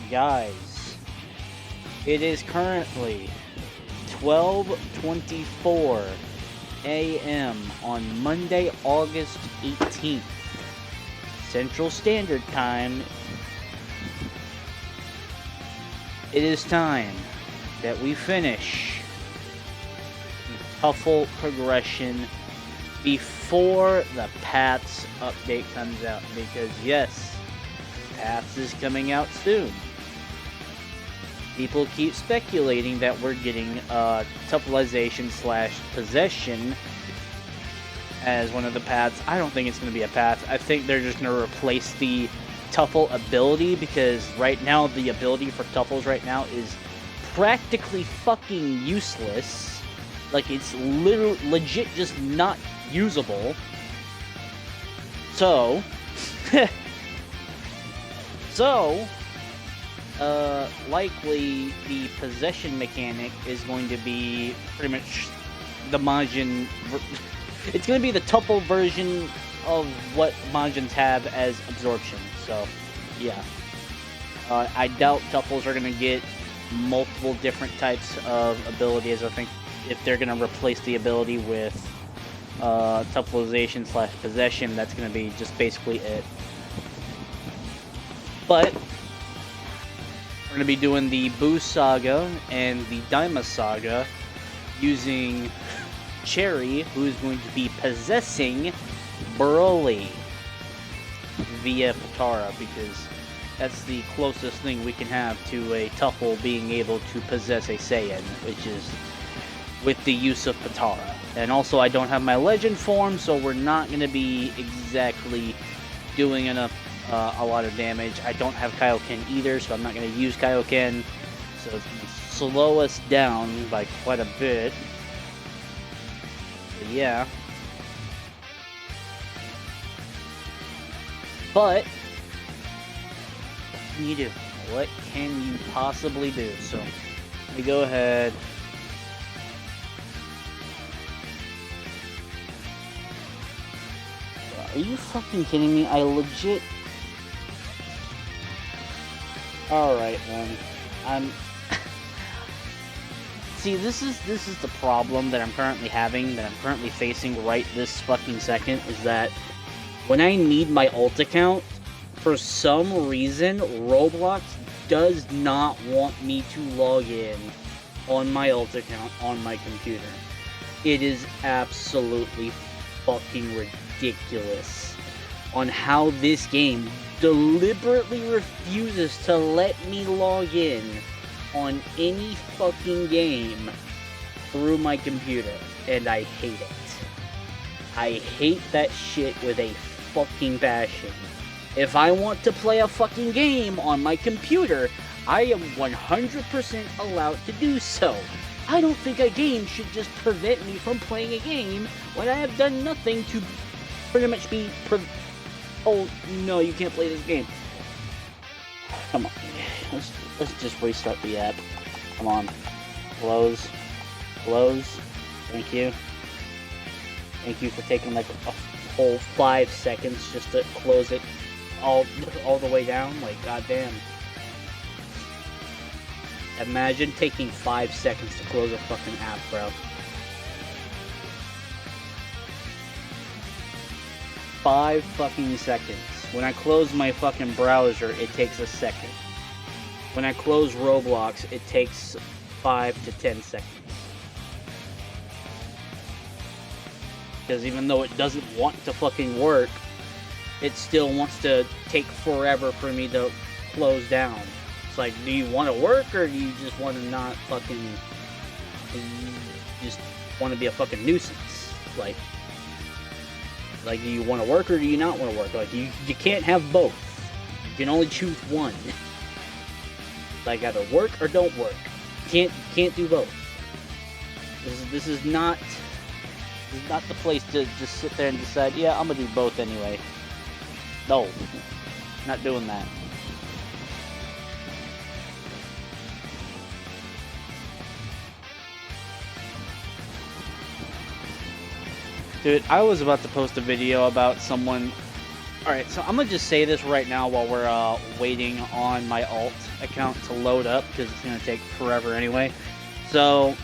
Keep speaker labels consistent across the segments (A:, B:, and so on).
A: Guys, it is currently 12:24 a.m. on Monday, August 18th, Central Standard Time. It is time that we finish Tuffle Progression before the Paths update comes out, because yes, Paths is coming out soon. People keep speculating that we're getting Tuffleization / Possession as one of the paths. I don't think it's going to be a path. I think they're just going to replace the Tuffle ability, because right now the ability for Tuffles right now is practically fucking useless. Like, it's legit just not usable. So, likely the possession mechanic is going to be pretty much the Majin. It's going to be the Tuffle version of what Majins have as absorption. So, yeah. I doubt Tuffles are going to get multiple different types of abilities. I think if they're going to replace the ability with Tuffleization / Possession, that's going to be just basically it. But we're going to be doing the Boo Saga and the Daima Saga using Cherry, who is going to be possessing Broly via Potara, because that's the closest thing we can have to a Tuffle being able to possess a Saiyan, which is with the use of Potara. And also, I don't have my Legend form, so we're not going to be exactly doing enough a lot of damage. I don't have Kaioken either, so I'm not going to use Kaioken, so it's going to slow us down by quite a bit. But yeah. But what can you do? What can you possibly do? So let me go ahead. Are you fucking kidding me? I legit... Alright, then. See, this is the problem that I'm currently having, that I'm currently facing right this fucking second, is that when I need my ult account, for some reason, Roblox does not want me to log in on my ult account on my computer. It is absolutely fucking ridiculous on how this game deliberately refuses to let me log in on any fucking game through my computer, and I hate it. I hate that shit with a fucking passion. If I want to play a fucking game on my computer, I am 100% allowed to do so. I don't think a game should just prevent me from playing a game when I have done nothing to pretty much be oh, no, you can't play this game. Come on. Let's just restart the app. Come on. Close. Close. Thank you. Thank you for taking like a whole 5 seconds just to close it all the way down. Like, goddamn. Imagine taking 5 seconds to close a fucking app, bro. 5 fucking seconds. When I close my fucking browser, it takes a second. When I close Roblox, it takes 5 to 10 seconds. Because even though it doesn't want to fucking work, it still wants to take forever for me to close down. It's like, do you want to work, or do you just want to not fucking... You just want to be a fucking nuisance? Like, do you want to work, or do you not want to work? Like, you can't have both. You can only choose one. Like, either work or don't work. Can't do both. This is not the place to just sit there and decide, yeah, I'm gonna do both anyway. No, not doing that. Dude, I was about to post a video about someone Alright, so I'm gonna just say this right now while we're waiting on my alt account to load up, because it's gonna take forever anyway. So,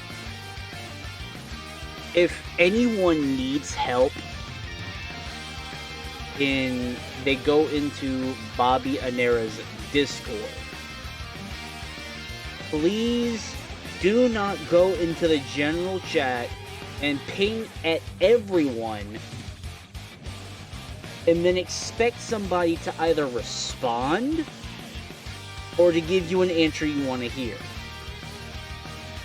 A: if anyone needs help, they go into Bobby Anera's Discord. Please do not go into the general chat and ping at everyone and then expect somebody to either respond or to give you an answer you want to hear.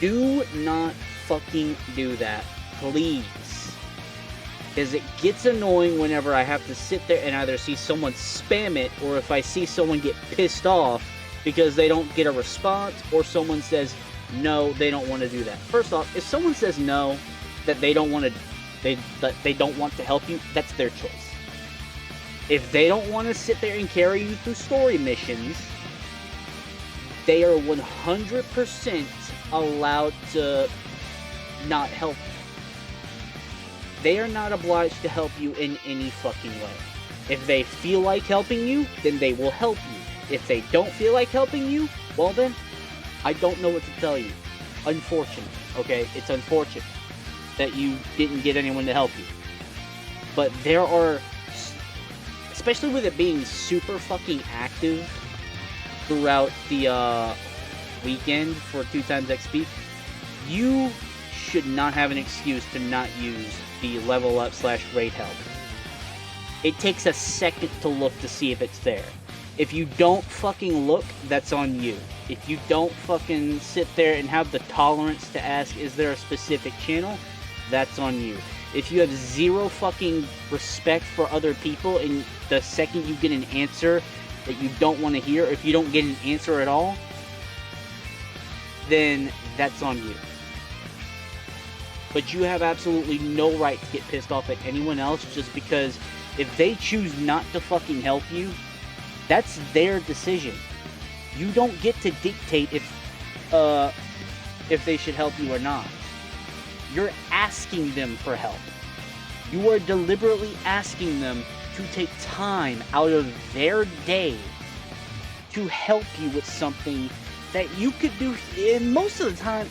A: Do not fucking do that, please. Because it gets annoying whenever I have to sit there and either see someone spam it, or if I see someone get pissed off because they don't get a response, or someone says no, they don't want to do that. First off, if someone says no, that they don't want to help you, that's their choice. If they don't want to sit there and carry you through story missions, they are 100% allowed to not help you. They are not obliged to help you in any fucking way. If they feel like helping you, then they will help you. If they don't feel like helping you, well then, I don't know what to tell you. Unfortunate, okay? It's unfortunate that you didn't get anyone to help you. But there are, especially with it being super fucking active throughout the weekend for 2x XP, you should not have an excuse to not use the level up / raid help. It takes a second to look to see if it's there. If you don't fucking look, that's on you. If you don't fucking sit there and have the tolerance to ask, is there a specific channel? That's on you. If you have zero fucking respect for other people, and the second you get an answer that you don't want to hear, if you don't get an answer at all, then that's on you. But you have absolutely no right to get pissed off at anyone else just because if they choose not to fucking help you, that's their decision. You don't get to dictate if they should help you or not. You're asking them for help. You are deliberately asking them to take time out of their day to help you with something that you could do. And most of the time,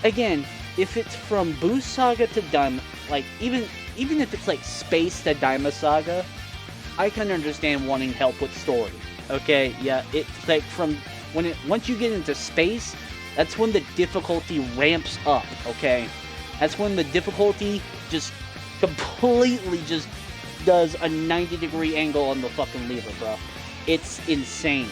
A: again, if it's from Boost Saga to Daima, like even if it's like Space to Daima Saga, I can understand wanting help with story. Okay, yeah, it's like from once you get into Space, that's when the difficulty ramps up. Okay, that's when the difficulty just completely just does a 90-degree angle on the fucking lever, bro. It's insane.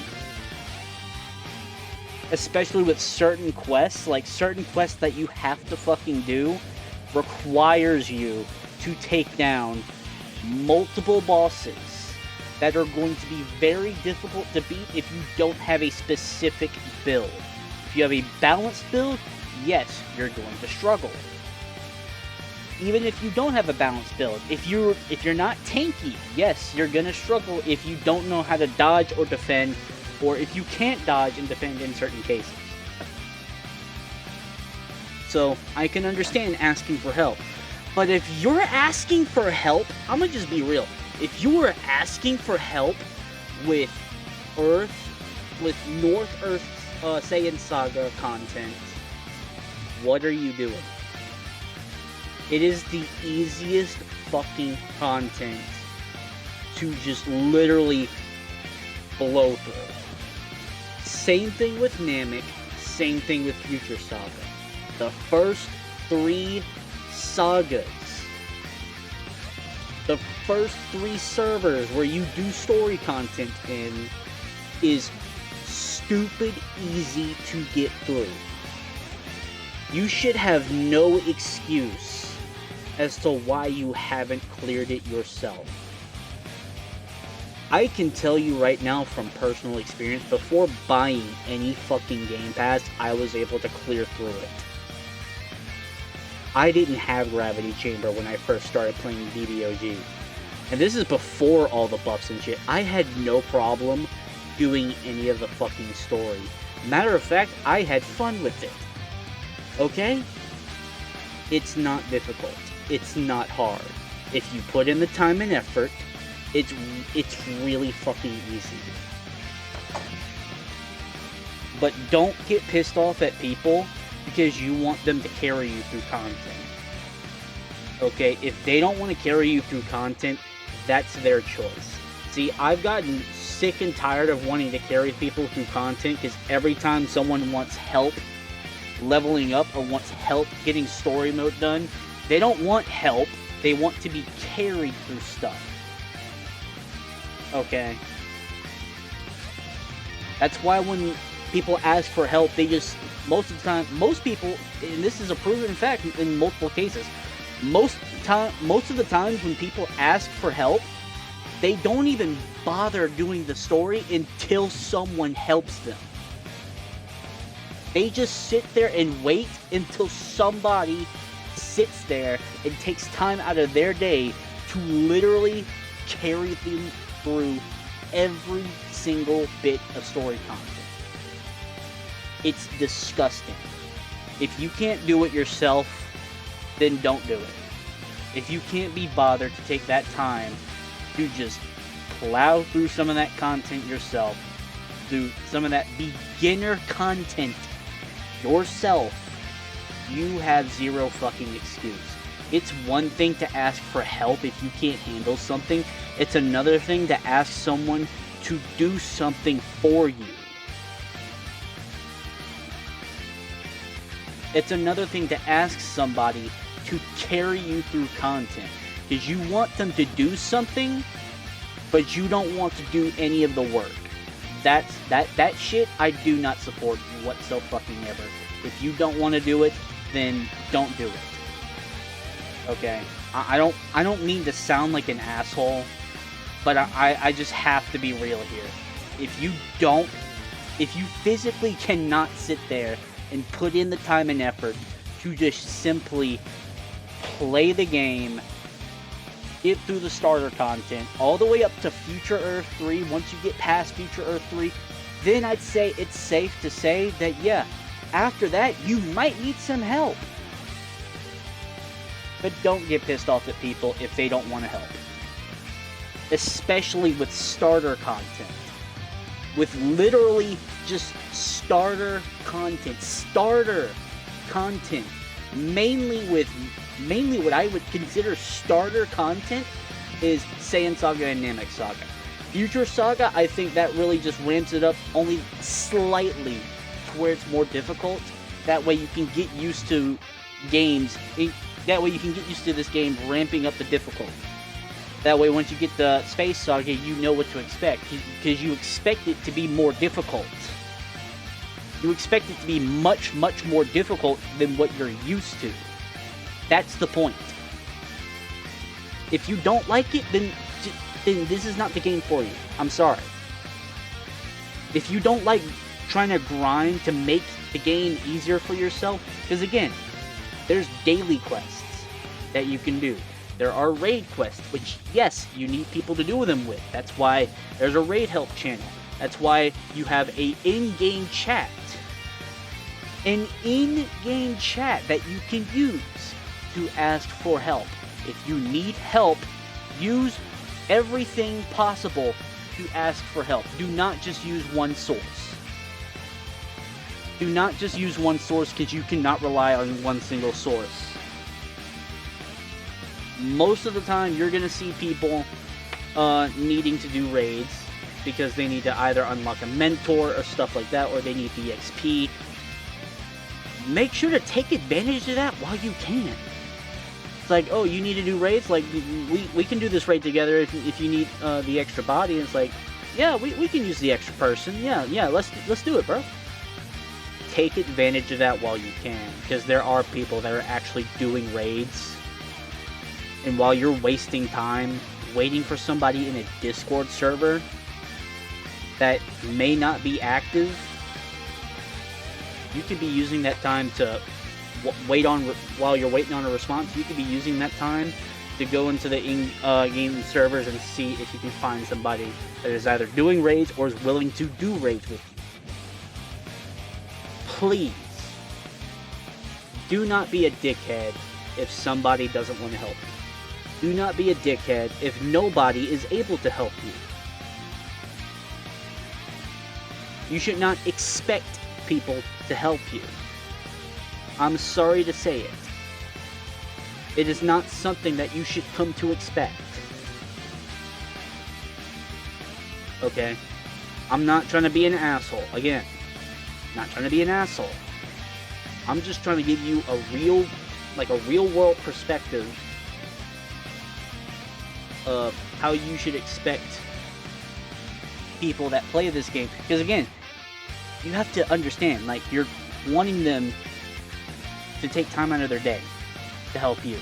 A: Especially with certain quests, like certain quests that you have to fucking do requires you to take down multiple bosses that are going to be very difficult to beat if you don't have a specific build. If you have a balanced build, yes, you're going to struggle. Even if you don't have a balanced build, if you're not tanky, yes, you're gonna struggle if you don't know how to dodge or defend, or if you can't dodge and defend in certain cases. So, I can understand asking for help. But if you're asking for help, I'm gonna just be real. If you were asking for help with North Earth Saiyan Saga content, what are you doing? It is the easiest fucking content to just literally blow through. Same thing with Namek, same thing with Future Saga. The first 3 sagas, the first 3 servers where you do story content in, is stupid easy to get through. You should have no excuse as to why you haven't cleared it yourself. I can tell you right now from personal experience, before buying any fucking Game Pass, I was able to clear through it. I didn't have Gravity Chamber when I first started playing BBOG. And this is before all the buffs and shit. I had no problem doing any of the fucking story. Matter of fact, I had fun with it. Okay? It's not difficult. It's not hard. If you put in the time and effort, It's really fucking easy. But don't get pissed off at people because you want them to carry you through content. Okay, if they don't want to carry you through content, that's their choice. See, I've gotten sick and tired of wanting to carry people through content because every time someone wants help leveling up or wants help getting story mode done, they don't want help, they want to be carried through stuff. Okay? That's why when people ask for help, they just, most of the time, most people, and this is a proven fact in multiple cases, most of the times when people ask for help, they don't even bother doing the story until someone helps them. They just sit there and wait until somebody sits there and takes time out of their day to literally carry them through every single bit of story content. It's disgusting. If you can't do it yourself, then don't do it. If you can't be bothered to take that time to just plow through some of that content yourself, do some of that beginner content yourself, you have zero fucking excuse. It's one thing to ask for help if you can't handle something. It's another thing to ask someone to do something for you. It's another thing to ask somebody to carry you through content. Because you want them to do something, but you don't want to do any of the work. That shit I do not support whatsoever. If you don't want to do it, then don't do it. Okay? I don't mean to sound like an asshole, but I just have to be real here. If you physically cannot sit there and put in the time and effort to just simply play the game, get through the starter content, all the way up to Future Earth 3, once you get past Future Earth 3, then I'd say it's safe to say that, yeah, after that, you might need some help. But don't get pissed off at people if they don't want to help. Especially with starter content. With literally just starter content. Starter content. Mainly what I would consider starter content is Saiyan Saga and Namek Saga. Future Saga, I think that really just ramps it up only slightly to where it's more difficult. That way you can get used to games. That way you can get used to this game ramping up the difficulty. That way once you get the Space Saga, you know what to expect. Because you expect it to be more difficult. You expect it to be much, much more difficult than what you're used to. That's the point. If you don't like it, then this is not the game for you. I'm sorry. If you don't like trying to grind to make the game easier for yourself, because again, there's daily quests that you can do. There are raid quests, which, yes, you need people to do them with. That's why there's a raid help channel. That's why you have a in-game chat. An in-game chat that you can use to ask for help. If you need help, use everything possible to ask for help. Do not just use one source. Do not just use one source because you cannot rely on one single source. Most of the time, you're going to see people needing to do raids because they need to either unlock a mentor or stuff like that, or they need the XP. Make sure to take advantage of that while you can. It's like, oh, you need to do raids? Like, we can do this raid together if you need the extra body. And it's like, yeah, we can use the extra person. Yeah, let's do it, bro. Take advantage of that while you can, because there are people that are actually doing raids. And while you're wasting time waiting for somebody in a Discord server that may not be active, you could be using that time to while you're waiting on a response. You could be using that time to go into the in-game servers and see if you can find somebody that is either doing raids or is willing to do raids with you. Please, do not be a dickhead if somebody doesn't want to help you. Do not be a dickhead if nobody is able to help you. You should not expect people to help you. I'm sorry to say it. It is not something that you should come to expect. Okay? I'm not trying to be an asshole. Again, not trying to be an asshole. I'm just trying to give you a real world perspective of how you should expect people that play this game. Because again, you have to understand, like, you're wanting them to take time out of their day to help you.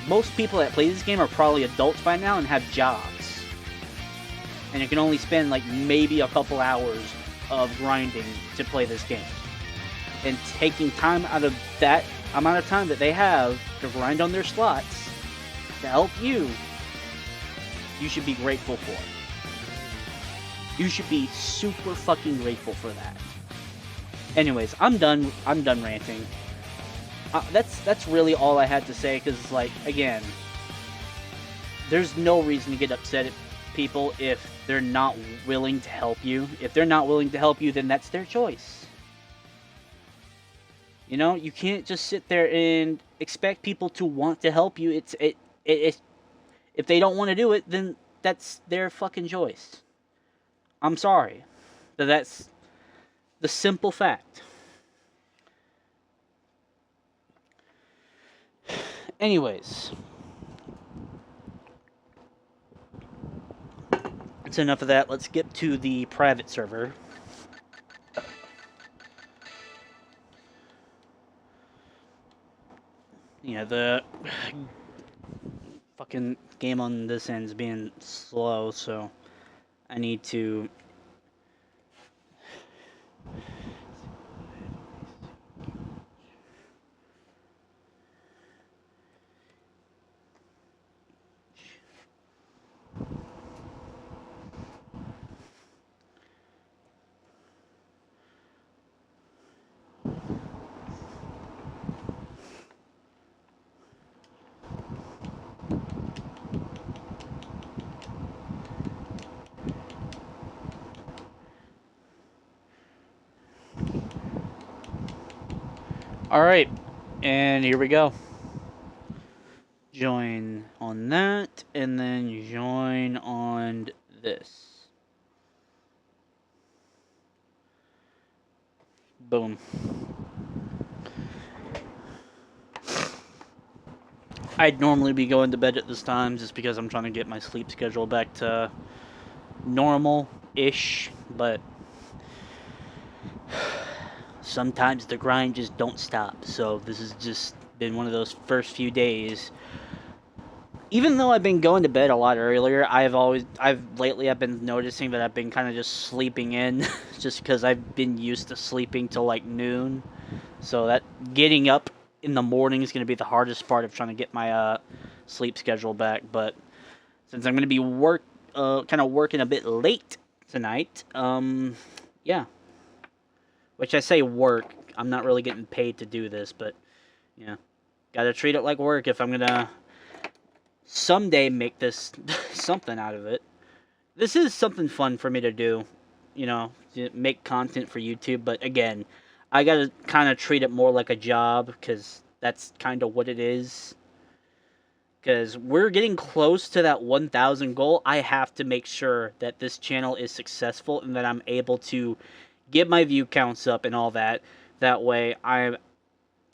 A: Most people that play this game are probably adults by now and have jobs. And you can only spend like maybe a couple hours of grinding to play this game. And taking time out of that amount of time that they have to grind on their slots to help you, you should be grateful for. You should be super fucking grateful for that. Anyways, I'm done ranting. That's really all I had to say, because, like, again, there's no reason to get upset at people if they're not willing to help you. If they're not willing to help you, then that's their choice. You know, you can't just sit there and expect people to want to help you. If they don't want to do it, then that's their fucking choice. I'm sorry. That's the simple fact. Anyways, that's enough of that. Let's get to the private server. Yeah, the fucking game on this end is being slow, so I need to... Alright, and here we go. Join on that, and then join on this. Boom. I'd normally be going to bed at this time just because I'm trying to get my sleep schedule back to normal-ish, but sometimes the grind just don't stop. So this has just been one of those first few days. Even though I've been going to bed a lot earlier, lately I've been noticing that I've been kind of just sleeping in just because I've been used to sleeping till like noon. So that getting up in the morning is going to be the hardest part of trying to get my sleep schedule back. But since I'm going to be kind of working a bit late tonight, yeah. Which I say work, I'm not really getting paid to do this, but yeah, gotta treat it like work if I'm going to someday make this something out of it. This is something fun for me to do, you know, to make content for YouTube, but again, I gotta kind of treat it more like a job, because that's kind of what it is. Because we're getting close to that 1,000 goal. I have to make sure that this channel is successful and that I'm able to get my view counts up and all that. That way I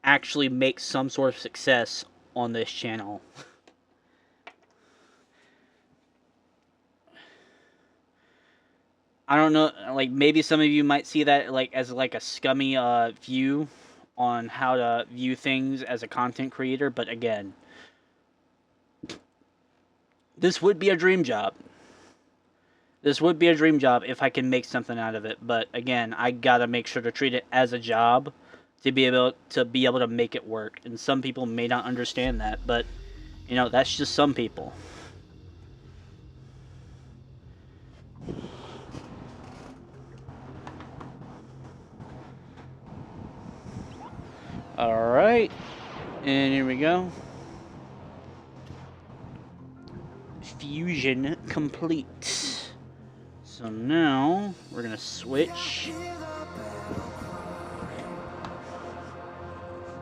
A: actually make some sort of success on this channel. I don't know, like, maybe some of you might see that like as like a scummy view on how to view things as a content creator, but again, this would be a dream job. This would be a dream job if I can make something out of it, but again, I gotta make sure to treat it as a job to be able to make it work. And some people may not understand that, but you know, that's just some people. Alright, And here we go. Fusion complete. So now we're gonna switch.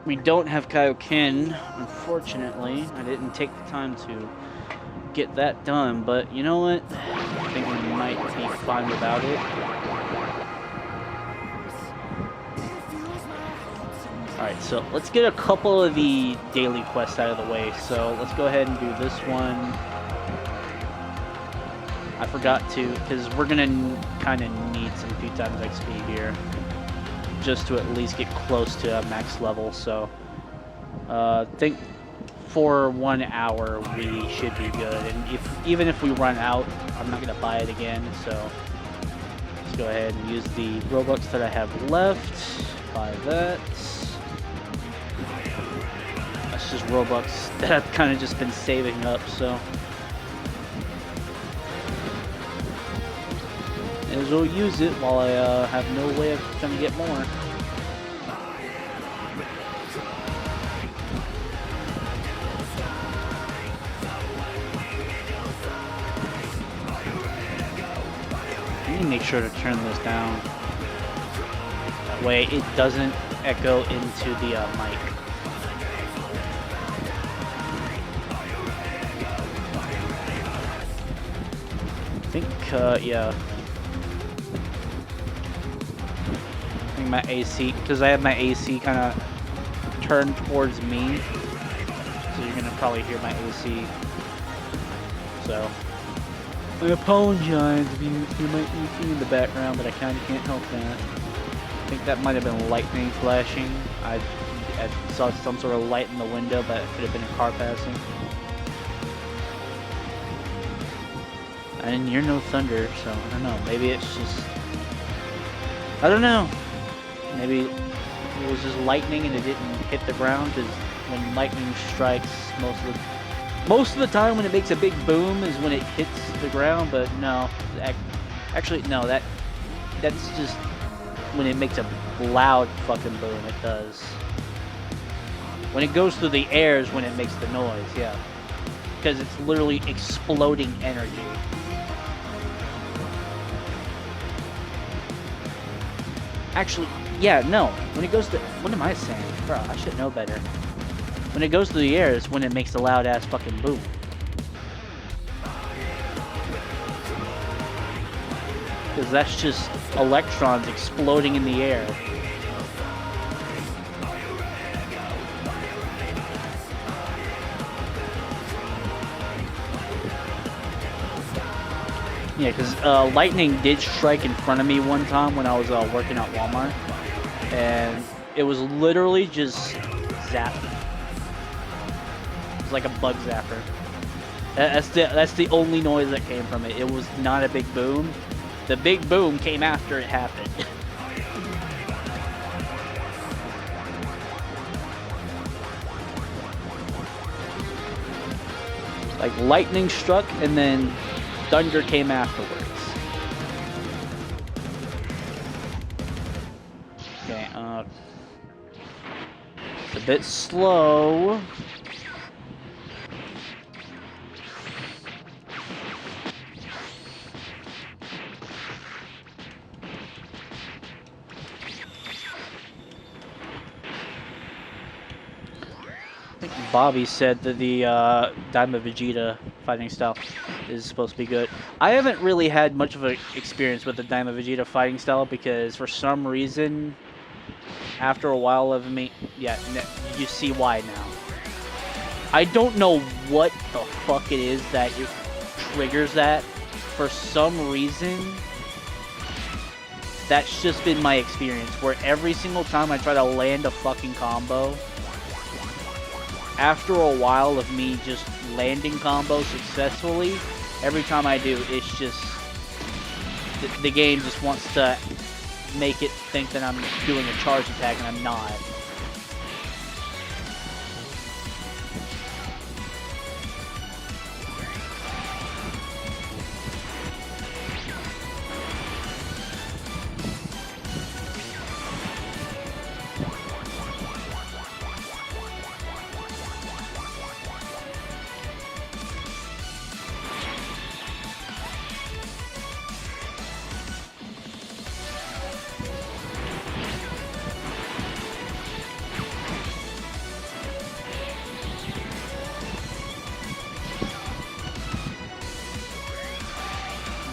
A: We don't have Kaioken, unfortunately. I didn't take the time to get that done, but you know what? I think we might be fine without it. Alright, so let's get a couple of the daily quests out of the way. So let's go ahead and do this one. I forgot to, because we're going to kind of need some few times XP here. Just to at least get close to max level, so... I think for 1 hour we should be good. And even if we run out, I'm not going to buy it again, so... Let's go ahead and use the Robux that I have left. Buy that. That's just Robux that I've kind of just been saving up, so... May as well use it while I have no way of trying to get more. I need to make sure to turn this down. That way it doesn't echo into the mic. I think, yeah. My AC, because I have my AC kind of turned towards me, so you're gonna probably hear my AC. So I apologize if you hear my AC in the background, but I kind of can't help that. I think that might have been lightning flashing. I saw some sort of light in the window, but it could have been a car passing. I didn't hear no thunder, so I don't know. Maybe it's just, I don't know. Maybe it was just lightning and it didn't hit the ground, because when lightning strikes, most of the time when it makes a big boom is when it hits the ground. But no, actually no, that's just when it makes a loud fucking boom. It does. When it goes through the air is when it makes the noise, yeah, because it's literally exploding energy. Actually, yeah, no. When it goes to... What am I saying? Bro, I should know better. When it goes through the air is when it makes a loud-ass fucking boom. Because that's just electrons exploding in the air. Yeah, because lightning did strike in front of me one time when I was working at Walmart, and it was literally just zapping. It was like a bug zapper. That's the only noise that came from it. It was not a big boom. The big boom came after it happened. Like lightning struck and then thunder came afterwards. Okay, it's a bit slow. I think Bobby said that the Daima Vegeta fighting style is supposed to be good. I haven't really had much of an experience with the Daima Vegeta fighting style because for some reason, after a while of me, yeah, you see why now. I don't know what the fuck it is that it triggers that. For some reason, that's just been my experience, where every single time I try to land a fucking combo, after a while of me just landing combos successfully, every time I do, it's just... The game just wants to make it think that I'm doing a charge attack, and I'm not.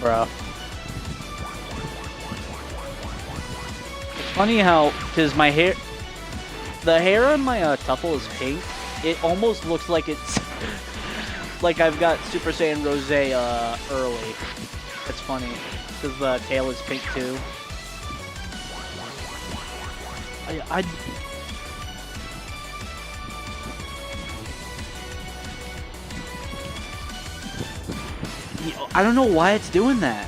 A: Bro. It's funny how, because my hair, the hair on my Tuffle is pink. It almost looks like it's, like I've got Super Saiyan Rose early. It's funny, because the tail is pink too. I don't know why it's doing that.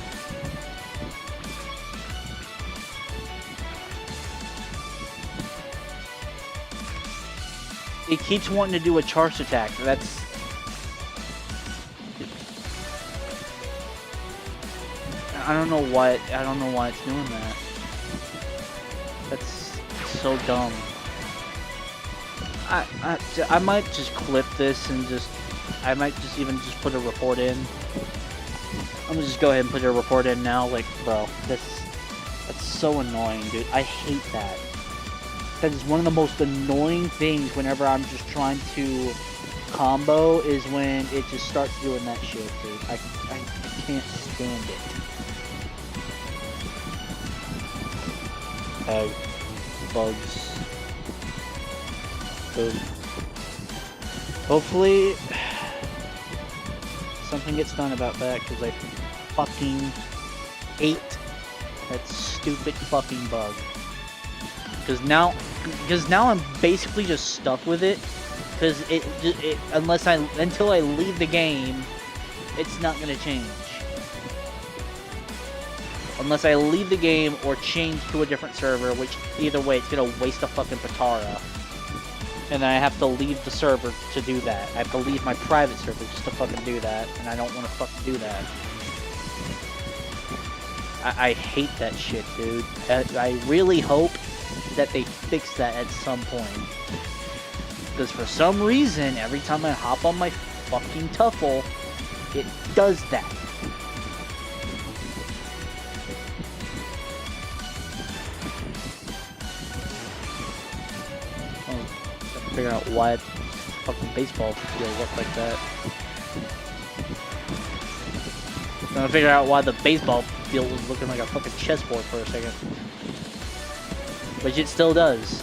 A: It keeps wanting to do a charged attack. That's... I don't know why it's doing that. That's so dumb. I might just clip this and just... I might just even just put a report in. I'm gonna just go ahead and put a report in now. Like, bro, that's so annoying, dude. I hate that. That is one of the most annoying things whenever I'm just trying to combo, is when it just starts doing that shit, dude. I can't stand it. Bugs. Boom. Hopefully something gets done about that, because I fucking hate that stupid fucking bug. Because now I'm basically just stuck with it. Because until I leave the game, it's not gonna change. Unless I leave the game or change to a different server, which either way, it's gonna waste a fucking Patara. And I have to leave the server to do that. I have to leave my private server just to fucking do that, and I don't want to fucking do that. I hate that shit, dude. I really hope that they fix that at some point. Because for some reason, every time I hop on my fucking Tuffle, it does that. Figure out why fucking baseball field look like that. I'm trying to figure out why the baseball field was looking like a fucking chessboard for a second. Which it still does.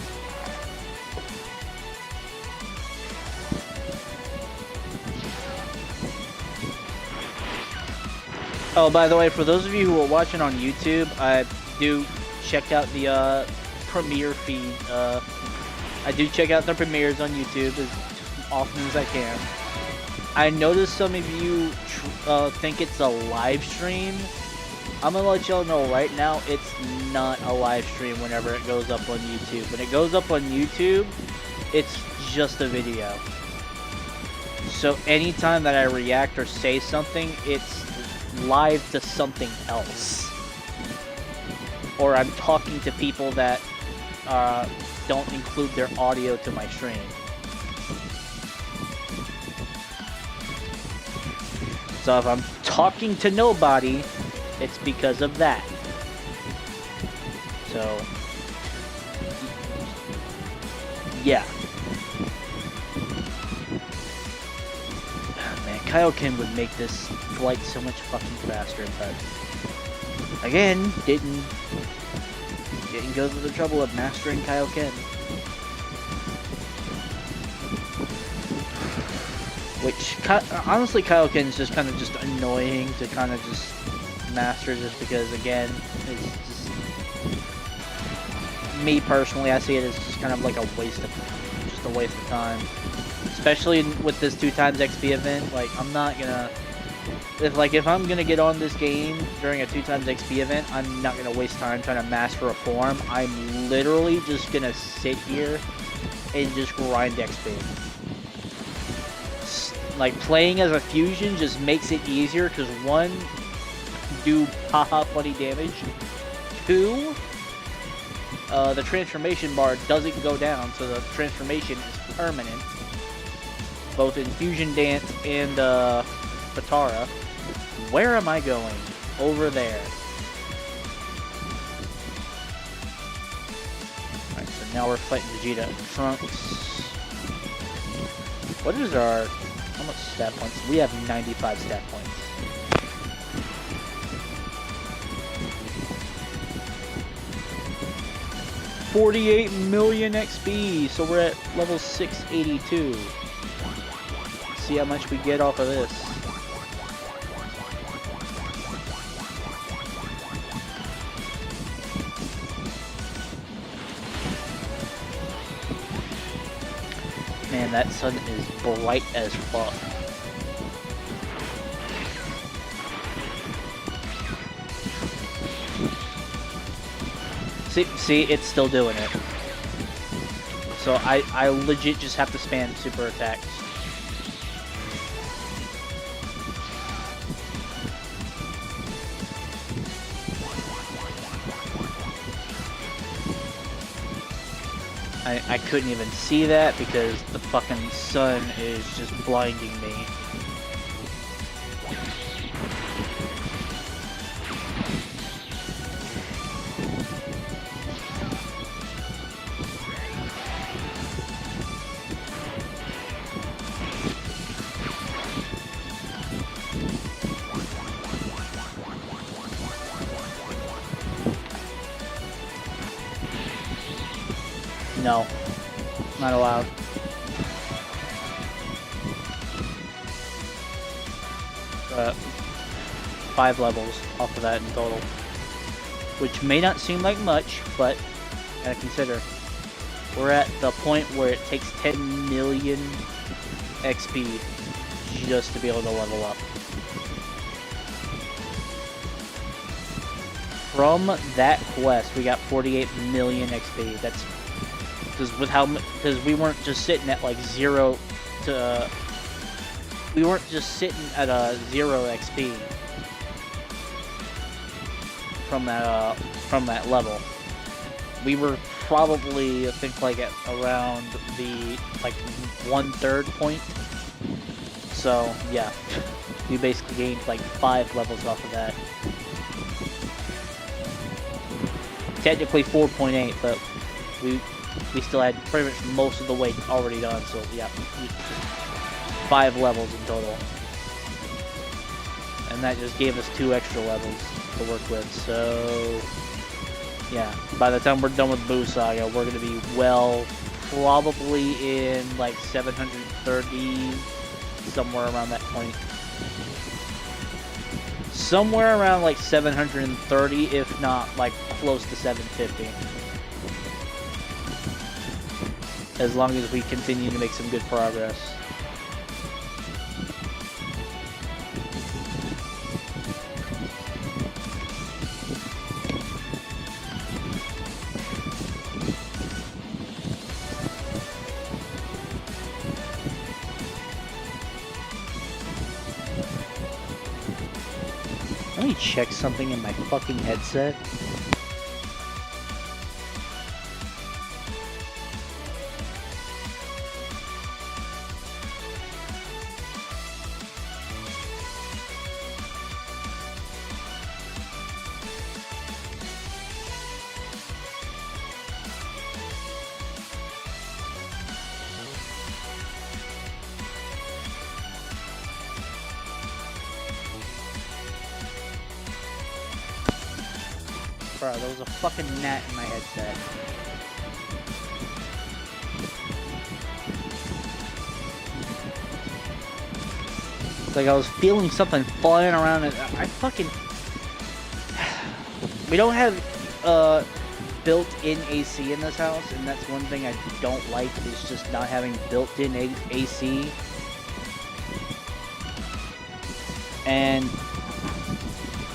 A: Oh, by the way, for those of you who are watching on YouTube, I do check out the premiere feed. I do check out the premieres on YouTube as often as I can. I noticed some of you think it's a live stream. I'm gonna let y'all know right now, it's not a live stream whenever it goes up on YouTube. When it goes up on YouTube, it's just a video. So anytime that I react or say something, it's live to something else. Or I'm talking to people that don't include their audio to my stream. So if I'm talking to nobody, it's because of that. So, yeah. Man, Kaioken would make this flight so much fucking faster, but again, didn't go to the trouble of mastering Kaioken. Which, honestly, Kaioken is just kind of just annoying to kind of just master, just because, again, it's just... Me, personally, I see it as just kind of like a waste of time. Especially with this 2x XP event, like, I'm not gonna... If I'm gonna get on this game during a 2x XP event, I'm not gonna waste time trying to master a form. I'm literally just gonna sit here and just grind XP. Like, playing as a fusion just makes it easier, because one, do haha funny damage. Two, the transformation bar doesn't go down, so the transformation is permanent. Both in Fusion Dance and Patara. Where am I going? Over there. Alright, so now we're fighting Vegeta and Trunks. What is our... How much stat points? We have 95 stat points. 48 million XP, so we're at level 682. Let's see how much we get off of this. Man, that sun is bright as fuck. See, it's still doing it. So I legit just have to spam super attacks. I couldn't even see that because the fucking sun is just blinding me. No, not allowed. But 5 levels off of that in total, which may not seem like much, but gotta consider we're at the point where it takes 10 million XP just to be able to level up. From that quest, we got 48 million XP. That's because we weren't just sitting at like 0 to we weren't just sitting at a 0 XP from that level. We were probably, I think, like at around the like 1/3 point. So yeah, we basically gained like 5 levels off of that. Technically 4.8, but we still had pretty much most of the weight already done, so yeah, 5 levels in total. And that just gave us 2 extra levels to work with, so yeah, by the time we're done with Boo Saga, we're going to be, well, probably in like 730, somewhere around that point. Somewhere around like 730, if not like close to 750. As long as we continue to make some good progress. Let me check something in my fucking headset. Bro, there was a fucking gnat in my headset. It's like I was feeling something flying around and I fucking... We don't have built-in AC in this house, and that's one thing I don't like, is just not having built-in AC. And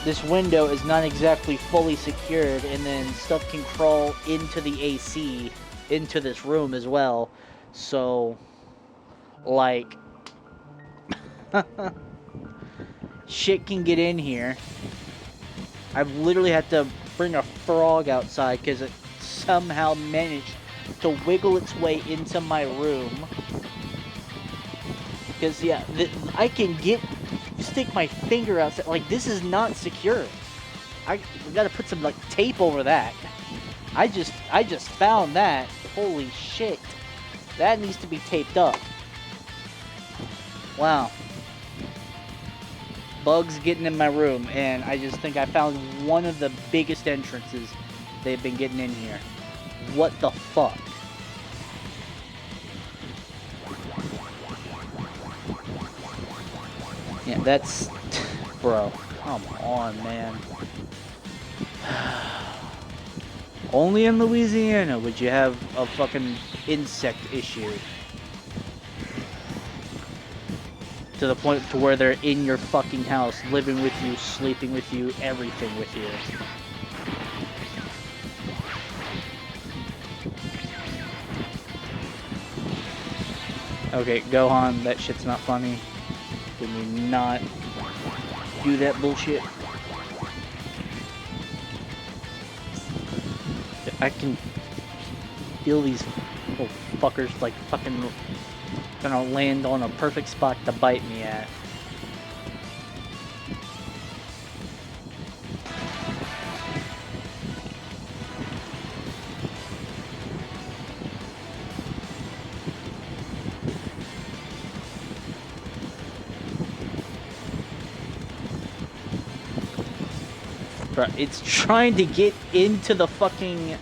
A: this window is not exactly fully secured, and then stuff can crawl into the AC, into this room as well. So, like, shit can get in here. I've literally had to bring a frog outside because it somehow managed to wiggle its way into my room. Because, yeah, I can stick my finger outside. Like, this is not secure. We gotta put some, like, tape over that. I just found that. Holy shit. That needs to be taped up. Wow. Bugs getting in my room, and I just think I found one of the biggest entrances they've been getting in here. What the fuck? Yeah, that's... Bro, come on, man. Only in Louisiana would you have a fucking insect issue. To the point to where they're in your fucking house, living with you, sleeping with you, everything with you. Okay, Gohan, that shit's not funny. Can we not do that bullshit? I can feel these little fuckers like fucking gonna land on a perfect spot to bite me at. It's trying to get into the fucking...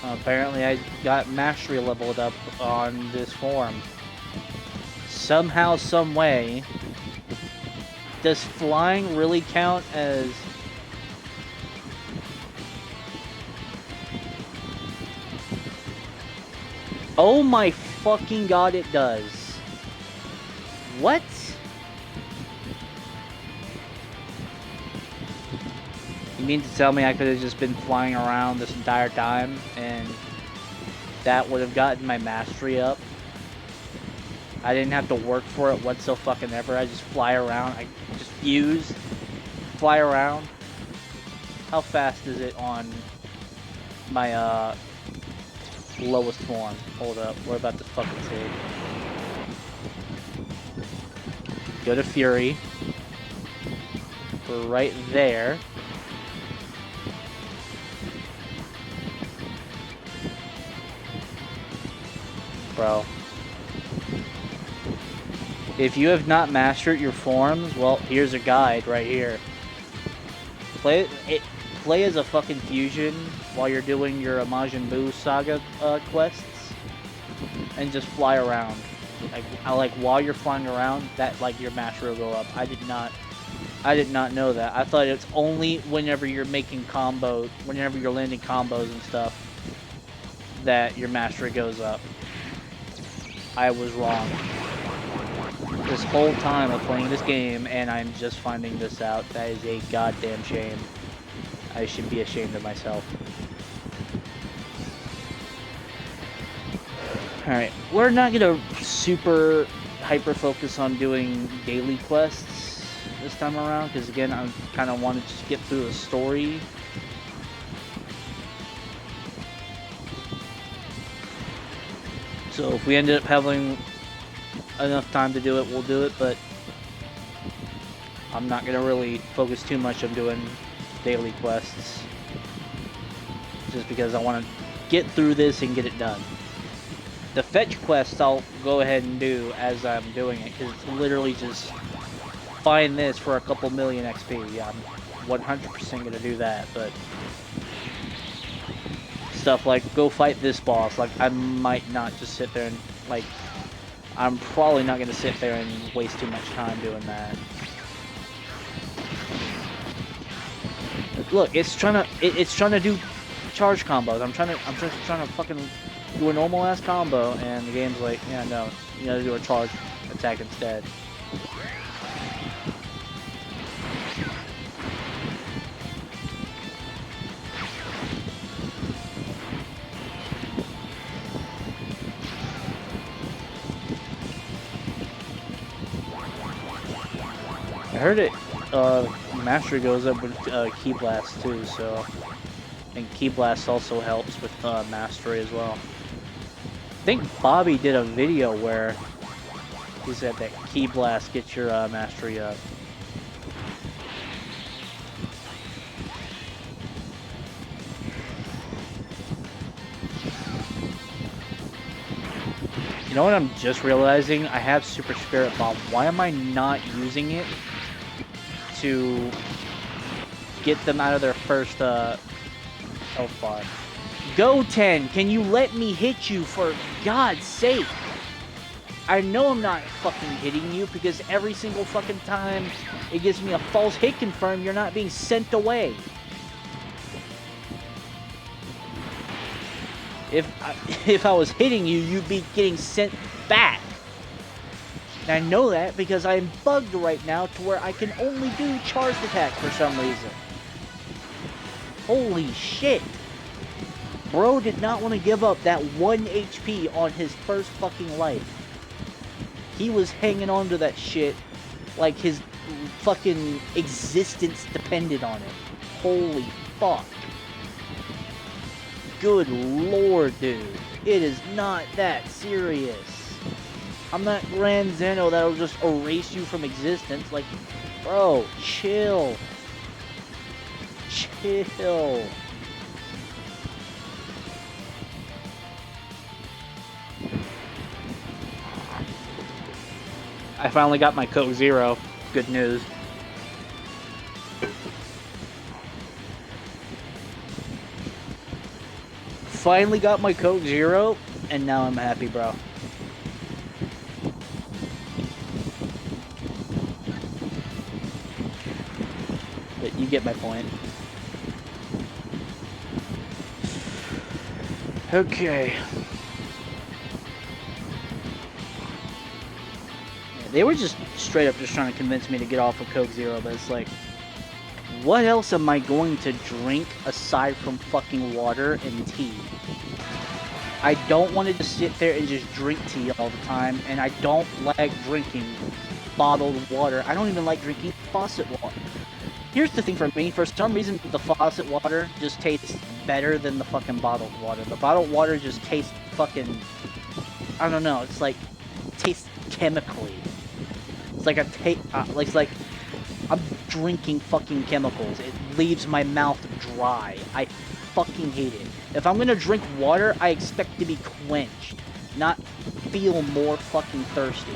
A: Apparently I got mastery leveled up on this form. Somehow, some way. Does flying really count as... Oh my fucking god, it does. What? You mean to tell me I could have just been flying around this entire time and that would have gotten my mastery up? I didn't have to work for it whatsoever. I just fly around. I just fuse, fly around. How fast is it on my lowest form? Hold up, we're about to fucking see. Go to Fury. We're right there. Bro. If you have not mastered your forms, well, here's a guide right here. Play as a fucking fusion while you're doing your Majin Buu Saga quests, and just fly around. Like while you're flying around, that like your mastery will go up. I did not know that. I thought it's only whenever you're making combos, whenever you're landing combos and stuff, that your mastery goes up. I was wrong. This whole time of playing this game, and I'm just finding this out. That is a goddamn shame. I should be ashamed of myself. Alright, we're not gonna super hyper focus on doing daily quests this time around, because again, I kind of want to just get through the story. So if we ended up having enough time to do it, we'll do it, but I'm not going to really focus too much on doing daily quests, just because I want to get through this and get it done. The fetch quests I'll go ahead and do as I'm doing it, because it's literally just find this for a couple million XP. Yeah, I'm 100% going to do that, but stuff like go fight this boss, like I might not just sit there and like, I'm probably not going to sit there and waste too much time doing that. Look, it's trying to do charge combos. I'm just trying to fucking do a normal ass combo, and the game's like, yeah, no, you gotta do a charge attack instead. I heard it, mastery goes up with Ki Blast too, so, and Ki Blast also helps with mastery as well. I think Bobby did a video where he said that Ki Blast gets your mastery up. You know what I'm just realizing? I have Super Spirit Bomb. Why am I not using it to get them out of their first health bar? Goten, can you let me hit you for God's sake? I know I'm not fucking hitting you because every single fucking time it gives me a false hit confirm, you're not being sent away. If I was hitting you, you'd be getting sent back. And I know that because I am bugged right now to where I can only do charged attacks for some reason. Holy shit. Bro did not want to give up that 1 HP on his first fucking life. He was hanging on to that shit like his fucking existence depended on it. Holy fuck. Good lord, dude. It is not that serious. I'm not Grand Zeno that'll just erase you from existence. Like, bro, chill. Chill. I finally got my Coke Zero. Good news. Finally got my Coke Zero, and now I'm happy, bro. But you get my point. Okay. They were just straight up just trying to convince me to get off of Coke Zero, but it's like, what else am I going to drink aside from fucking water and tea? I don't want to just sit there and just drink tea all the time, and I don't like drinking bottled water. I don't even like drinking faucet water. Here's the thing for me, for some reason the faucet water just tastes better than the fucking bottled water. The bottled water just tastes fucking, I don't know, it's like, tastes chemically. It's like it's like I'm drinking fucking chemicals. It leaves my mouth dry. I fucking hate it. If I'm gonna drink water, I expect to be quenched, not feel more fucking thirsty.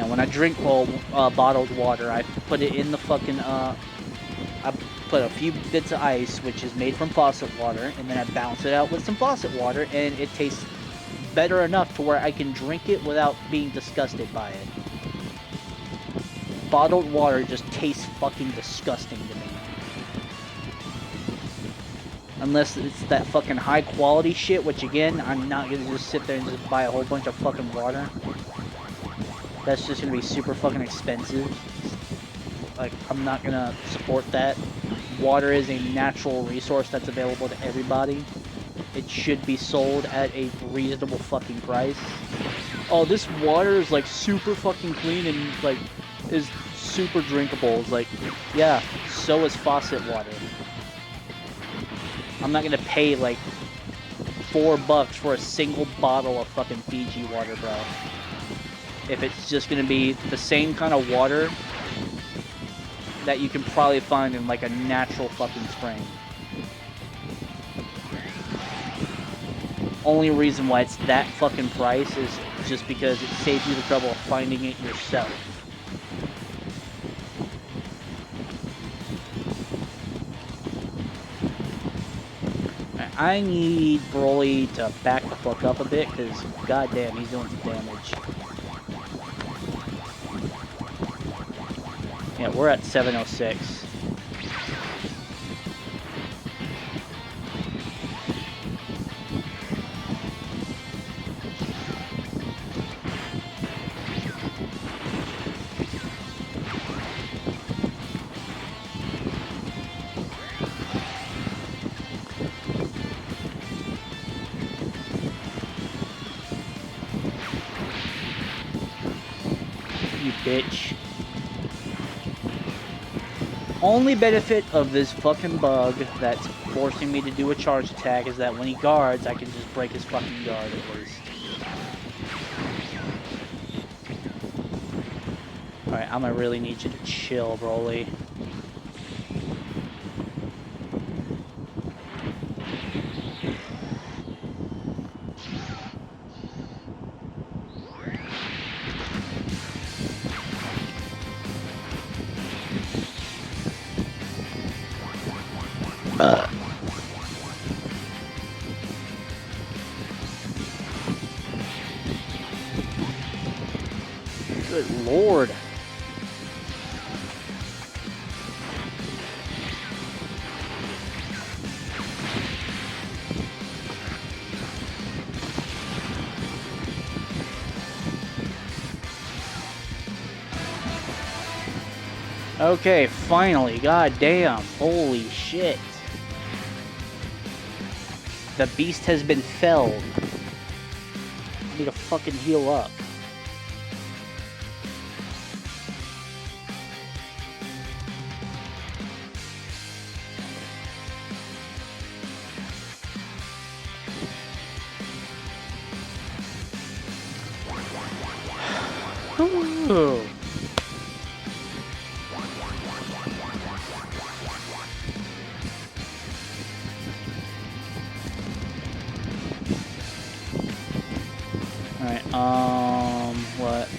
A: When I drink bottled water, I put it in the fucking, I put a few bits of ice, which is made from faucet water, and then I bounce it out with some faucet water, and it tastes better enough to where I can drink it without being disgusted by it. Bottled water just tastes fucking disgusting to me. Unless it's that fucking high quality shit, which again, I'm not gonna just sit there and just buy a whole bunch of fucking water. That's just gonna be super fucking expensive. Like, I'm not gonna support that. Water is a natural resource that's available to everybody. It should be sold at a reasonable fucking price. Oh, this water is like super fucking clean and like is super drinkable. It's like, yeah, so is faucet water. I'm not gonna pay like $4 for a single bottle of fucking Fiji water, bro. If it's just gonna be the same kind of water that you can probably find in like a natural fucking spring. Only reason why it's that fucking price is just because it saves you the trouble of finding it yourself. I need Broly to back the fuck up a bit, because goddamn, he's doing some damage. Yeah, we're at 706. You bitch. Only benefit of this fucking bug that's forcing me to do a charge attack is that when he guards, I can just break his fucking guard at least. Alright, I'm gonna really need you to chill, Broly. Good lord. Okay, finally, god damn, holy shit. The beast has been felled. I need to fucking heal up. Ooh.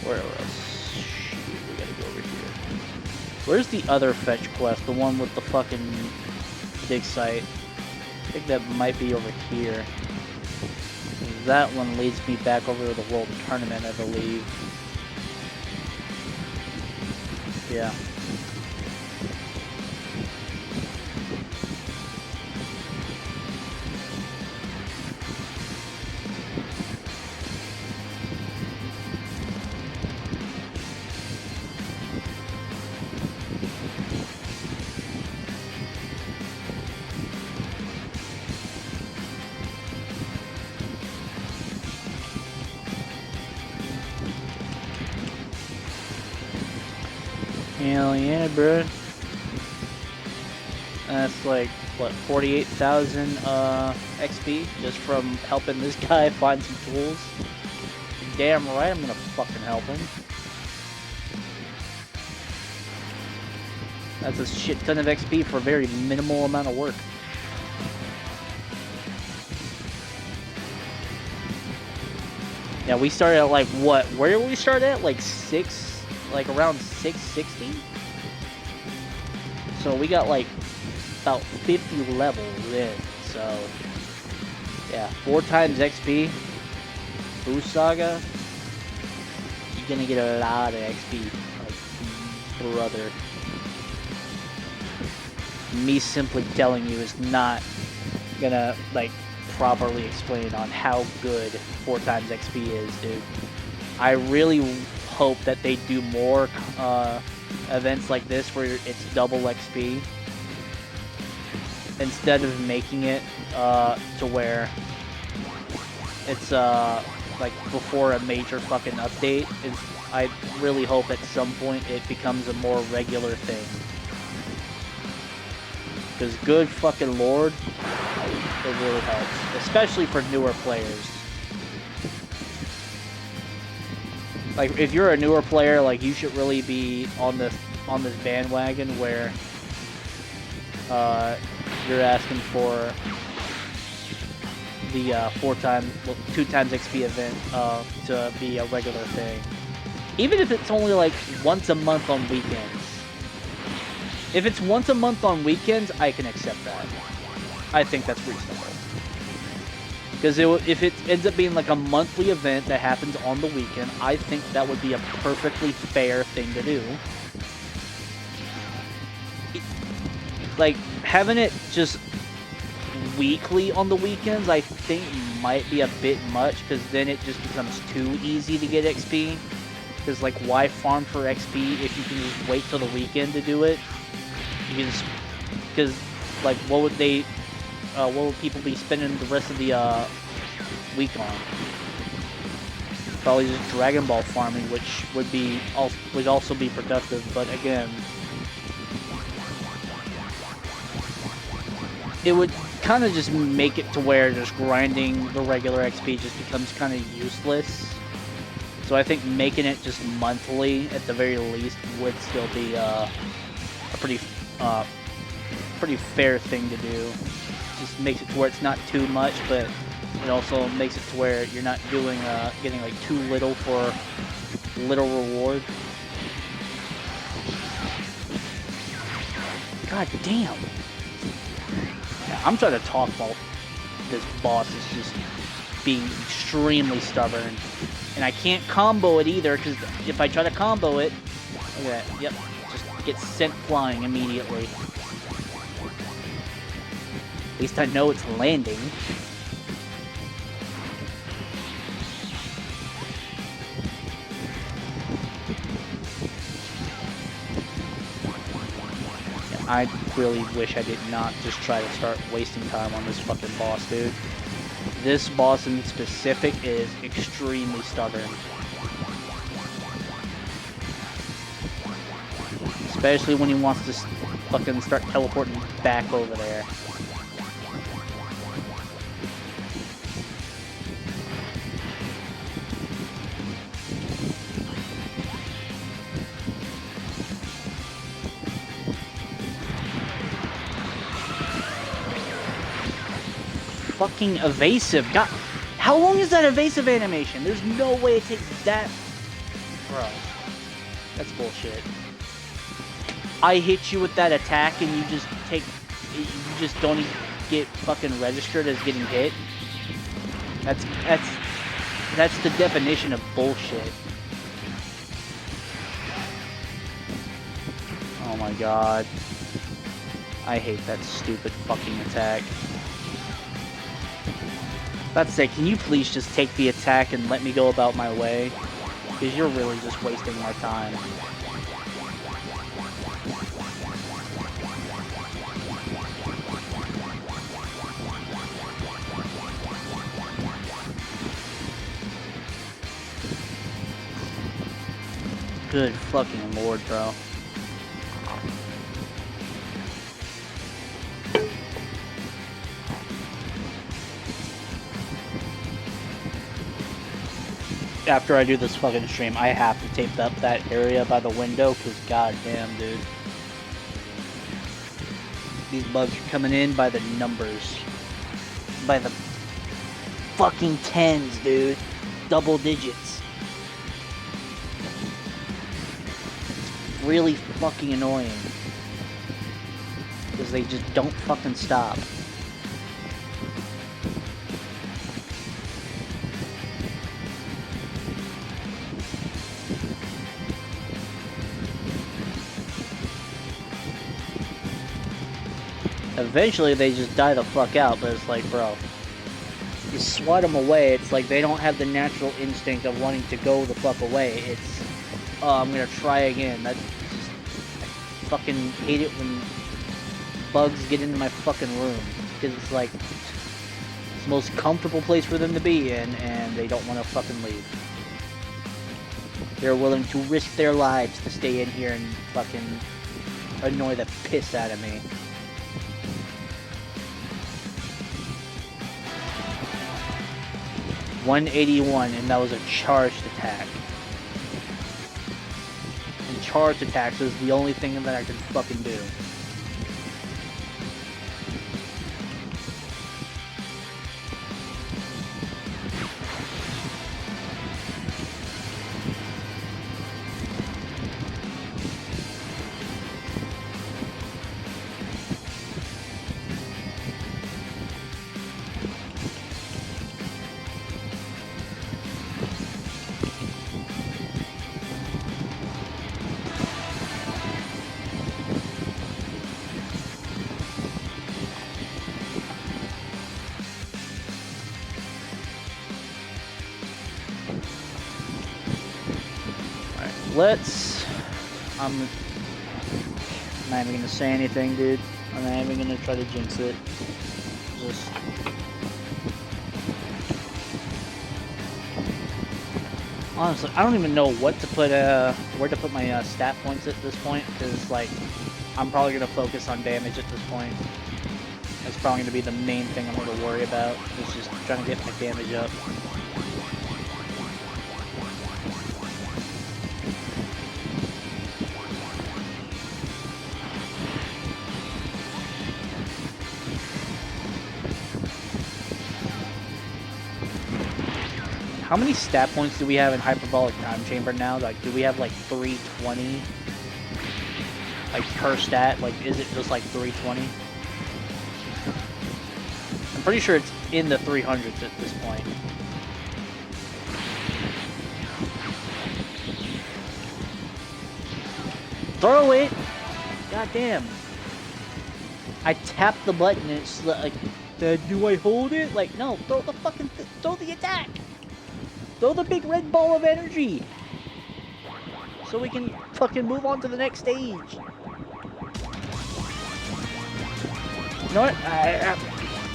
A: Where else? Shoot, we gotta go over here. Where's the other fetch quest? The one with the fucking dig site? I think that might be over here. That one leads me back over to the World Tournament, I believe. Yeah. Hell yeah, bro. That's like, what, 48,000 XP just from helping this guy find some tools. Damn right I'm gonna fucking help him. That's a shit ton of XP for a very minimal amount of work. Yeah, we started at like what? Where did we start at? Like around 660? So we got like about 50 levels in, so yeah, 4 times XP. Boost Saga, you're gonna get a lot of XP, like, brother. Me simply telling you is not gonna, like, properly explain on how good 4 times XP is, dude. I really hope that they do more events like this where it's double XP instead of making it to where it's like before a major fucking update. I really hope at some point it becomes a more regular thing, because good fucking lord, it really helps, especially for newer players. Like, if you're a newer player, like, you should really be on this bandwagon where you're asking for the 2 times XP event to be a regular thing. Even if it's only like once a month on weekends. If it's once a month on weekends, I can accept that. I think that's reasonable. Because if it ends up being like a monthly event that happens on the weekend, I think that would be a perfectly fair thing to do. Like, having it just weekly on the weekends, I think might be a bit much, because then it just becomes too easy to get XP. Because, like, why farm for XP if you can just wait till the weekend to do it? You can just, because, like, what would people be spending the rest of the week on? Probably just Dragon Ball farming, which would also be productive. But again, it would kind of just make it to where just grinding the regular XP just becomes kind of useless. So I think making it just monthly at the very least would still be a pretty fair thing to do. Just makes it to where it's not too much, but it also makes it to where you're not doing getting like too little for little reward. God damn. I'm trying to talk while this boss is just being extremely stubborn. And I can't combo it either, because if I try to combo it, look at that, yep, just gets sent flying immediately. At least I know it's landing. I really wish I did not just try to start wasting time on this fucking boss, dude. This boss in specific is extremely stubborn. Especially when he wants to fucking start teleporting back over there. Fucking evasive. God, how long is that evasive animation? There's no way it takes that. Bro, that's bullshit. I hit you with that attack and you just don't even get fucking registered as getting hit. That's the definition of bullshit. Oh my god. I hate that stupid fucking attack. Let's say, can you please just take the attack and let me go about my way? Because you're really just wasting my time. Good fucking lord, bro. After I do this fucking stream, I have to tape up that area by the window, because goddamn, dude. These bugs are coming in by the numbers. By the fucking tens, dude. Double digits. It's really fucking annoying. Because they just don't fucking stop. Eventually they just die the fuck out, but it's like, bro, you swat them away, it's like they don't have the natural instinct of wanting to go the fuck away. It's, oh, I'm gonna try again. That's just, I fucking hate it when bugs get into my fucking room, because it's like, it's the most comfortable place for them to be in, and they don't want to fucking leave. They're willing to risk their lives to stay in here and fucking annoy the piss out of me. $181, and that was a charged attack. And charged attacks is the only thing that I can fucking do. I'm not even gonna say anything, dude. I'm not even gonna try to jinx it. Just... honestly, I don't even know what to put, where to put my stat points at this point, because, like, I'm probably gonna focus on damage at this point. That's probably gonna be the main thing I'm gonna worry about, is just trying to get my damage up. How many stat points do we have in Hyperbolic Time Chamber now? Like, do we have like 320? Like, per stat? Like, is it just like 320? Pretty sure it's in the 300s at this point. Throw it! God damn. I tapped the button and it's like, do I hold it? Like, no, throw the fucking, throw the attack! Throw the big red ball of energy! So we can fucking move on to the next stage. You know what?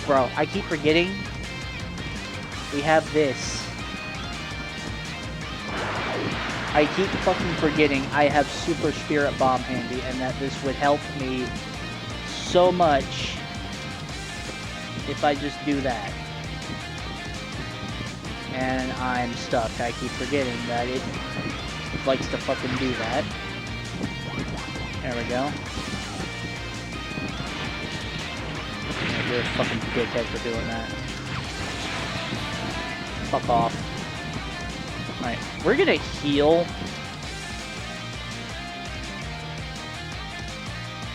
A: Bro, I keep forgetting. We have this. I keep fucking forgetting I have Super Spirit Bomb handy and that this would help me so much if I just do that. And I'm stuck. I keep forgetting that it likes to fucking do that. There we go. You're a fucking dickhead for doing that. Fuck off. Alright, we're gonna heal.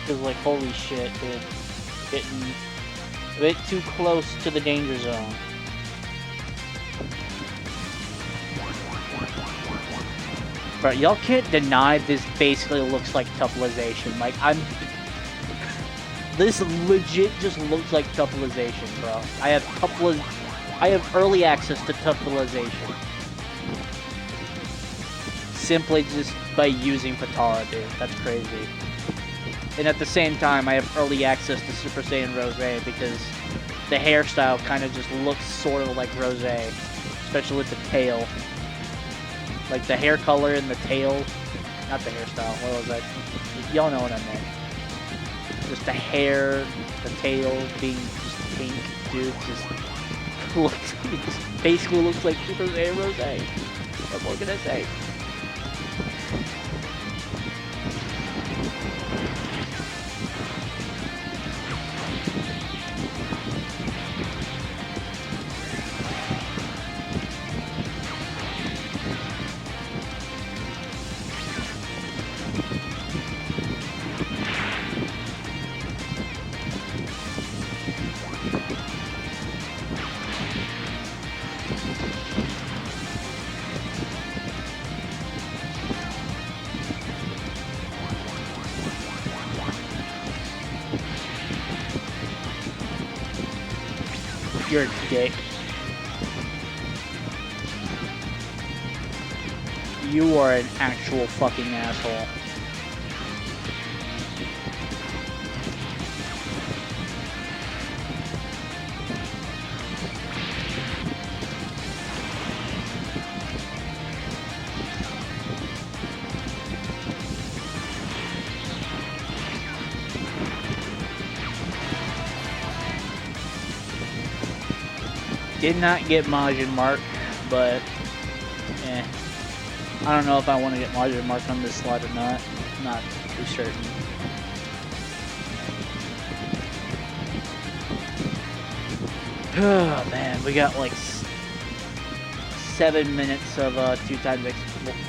A: Cause like, holy shit, dude. Getting a bit too close to the danger zone. But y'all can't deny this basically looks like tuffleization. Like, this legit just looks like tuffleization, bro. I have early access to tuffleization. Simply just by using Patara, dude. That's crazy. And at the same time, I have early access to Super Saiyan Rose because the hairstyle kind of just looks sort of like Rose, especially with the tail. Like the hair color and the tail, not the hairstyle, what was that? Y'all know what I meant. Just the hair, the tail being just pink, dude, just looks, it just basically looks like Super Saiyan Rose. What more can I say? You're a dick. You are an actual fucking asshole. Did not get Majin Mark, but I don't know if I want to get Majin Mark on this slide or not. I'm not too certain. Oh man, we got like 7 minutes of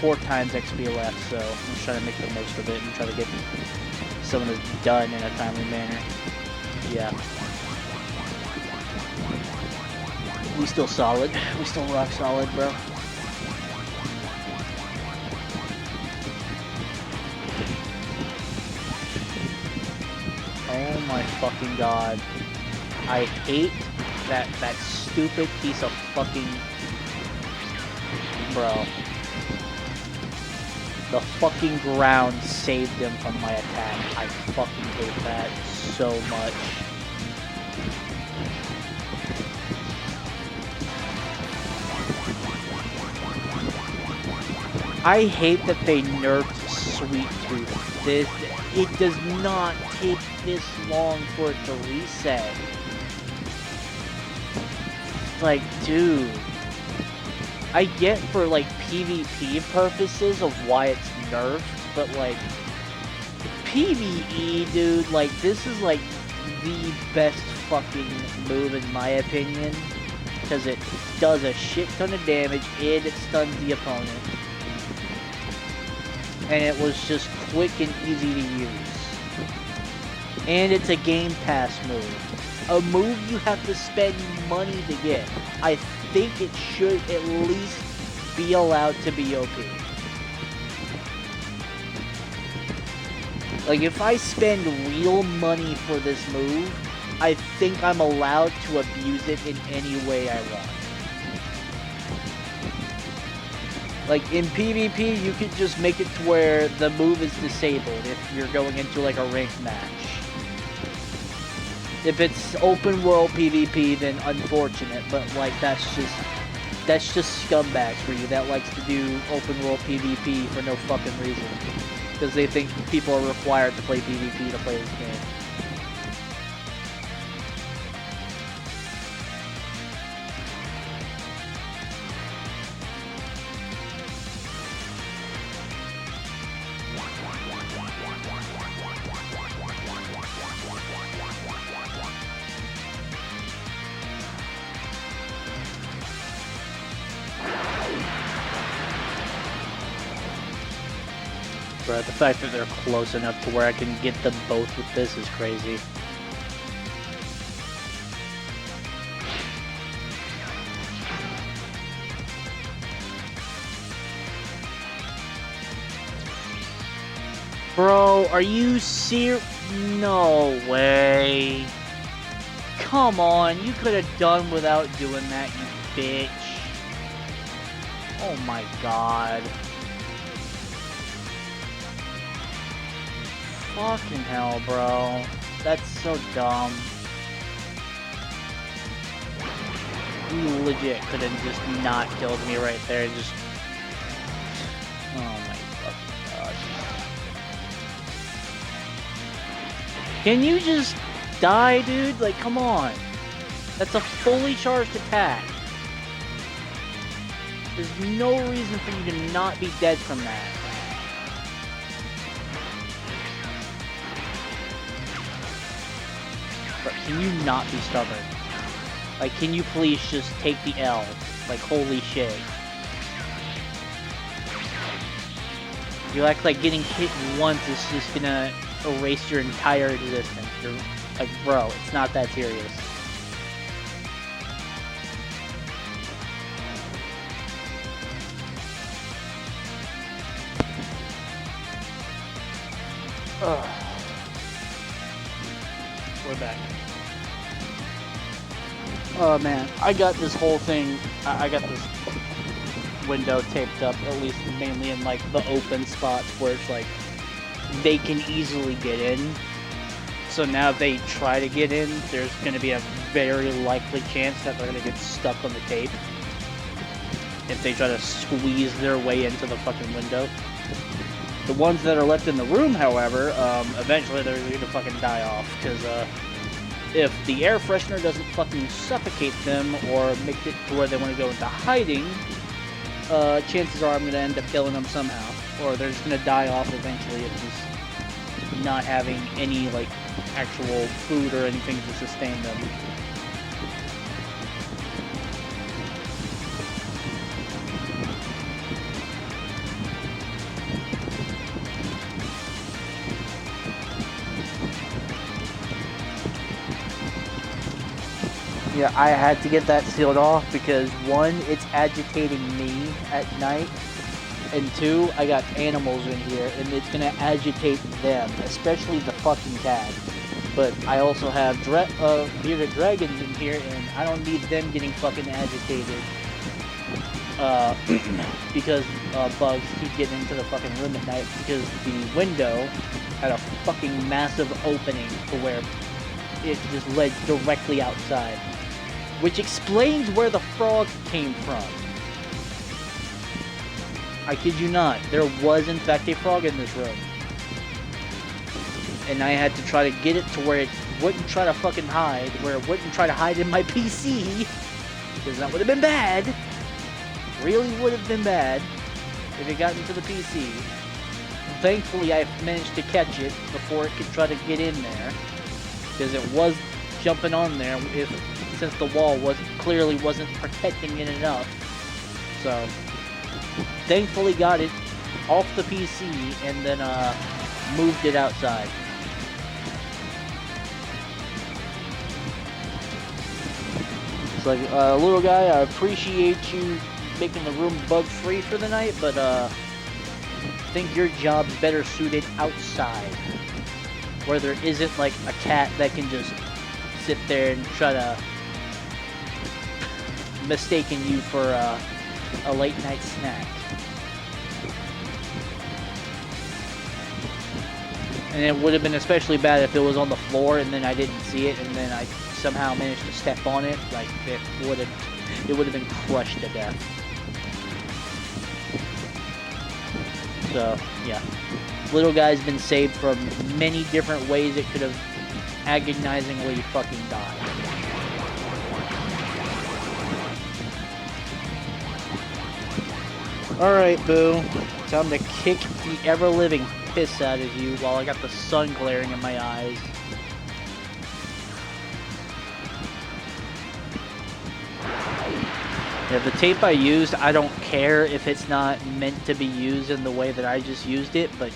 A: 4 times XP left, so I'm just trying to make the most of it and try to get some of this done in a timely manner. Yeah. We still solid. We still rock solid, bro. Oh my fucking god. I hate that stupid piece of fucking... Bro. The fucking ground saved him from my attack. I fucking hate that so much. I hate that they nerfed Sweet Tooth. It does not take this long for it to reset. Like, dude. I get for, like, PvP purposes of why it's nerfed, but, like, PvE, dude, like, this is, like, the best fucking move in my opinion. Because it does a shit ton of damage and it stuns the opponent. And it was just quick and easy to use. And it's a Game Pass move. a move you have to spend money to get. I think it should at least be allowed to be OP. Like, if I spend real money for this move, I think I'm allowed to abuse it in any way I want. Like, in PvP, you could just make it to where the move is disabled if you're going into, like, a ranked match. If it's open world PvP, then unfortunate, but, like, that's just scumbags for you that likes to do open world PvP for no fucking reason. Because they think people are required to play PvP to play this game. But the fact that they're close enough to where I can get them both with this is crazy. Bro, are you serious? No way. Come on, you could have done without doing that, you bitch. Oh my god. Fucking hell, bro. That's so dumb. You legit could have just not killed me right there. Just... Oh my fucking god. Can you just die, dude? Like, come on. That's a fully charged attack. There's no reason for you to not be dead from that. But can you not be stubborn? Like, can you please just take the L? Like, holy shit. You act like getting hit once is just gonna erase your entire existence. You're like, bro, it's not that serious. Ugh. We're back. Oh man, I got this whole thing, I got this window taped up, at least mainly in like the open spots where it's like they can easily get in. So now if they try to get in, there's going to be a very likely chance that they're going to get stuck on the tape if they try to squeeze their way into the fucking window. The ones that are left in the room, however, eventually they're going to fucking die off, because if the air freshener doesn't fucking suffocate them or make it to where they want to go into hiding, chances are I'm going to end up killing them somehow. Or they're just going to die off eventually of just not having any, like, actual food or anything to sustain them. Yeah, I had to get that sealed off because, one, it's agitating me at night, and two, I got animals in here, and it's gonna agitate them, especially the fucking cat. But I also have bearded dragons in here, and I don't need them getting fucking agitated. Because bugs keep getting into the fucking room at night, because the window had a fucking massive opening to where it just led directly outside. Which explains where the frog came from. I kid you not, there was in fact a frog in this room. And I had to try to get it to where it wouldn't try to fucking hide, where it wouldn't try to hide in my PC. Because that would have been bad. Really would have been bad if it got into the PC. Thankfully I managed to catch it before it could try to get in there. Because it was jumping on there since the wall clearly wasn't protecting it enough. So, thankfully got it off the PC and then moved it outside. It's like, little guy, I appreciate you making the room bug-free for the night, but, I think your job's better suited outside, where there isn't, like, a cat that can just sit there and try to mistaken you for, a late-night snack. And it would have been especially bad if it was on the floor and then I didn't see it and then I somehow managed to step on it. Like, it would have been crushed to death. So, yeah. Little guy's been saved from many different ways it could have agonizingly fucking died. Alright, boo. Time to kick the ever-living piss out of you while I got the sun glaring in my eyes. Yeah, the tape I used, I don't care if it's not meant to be used in the way that I just used it, but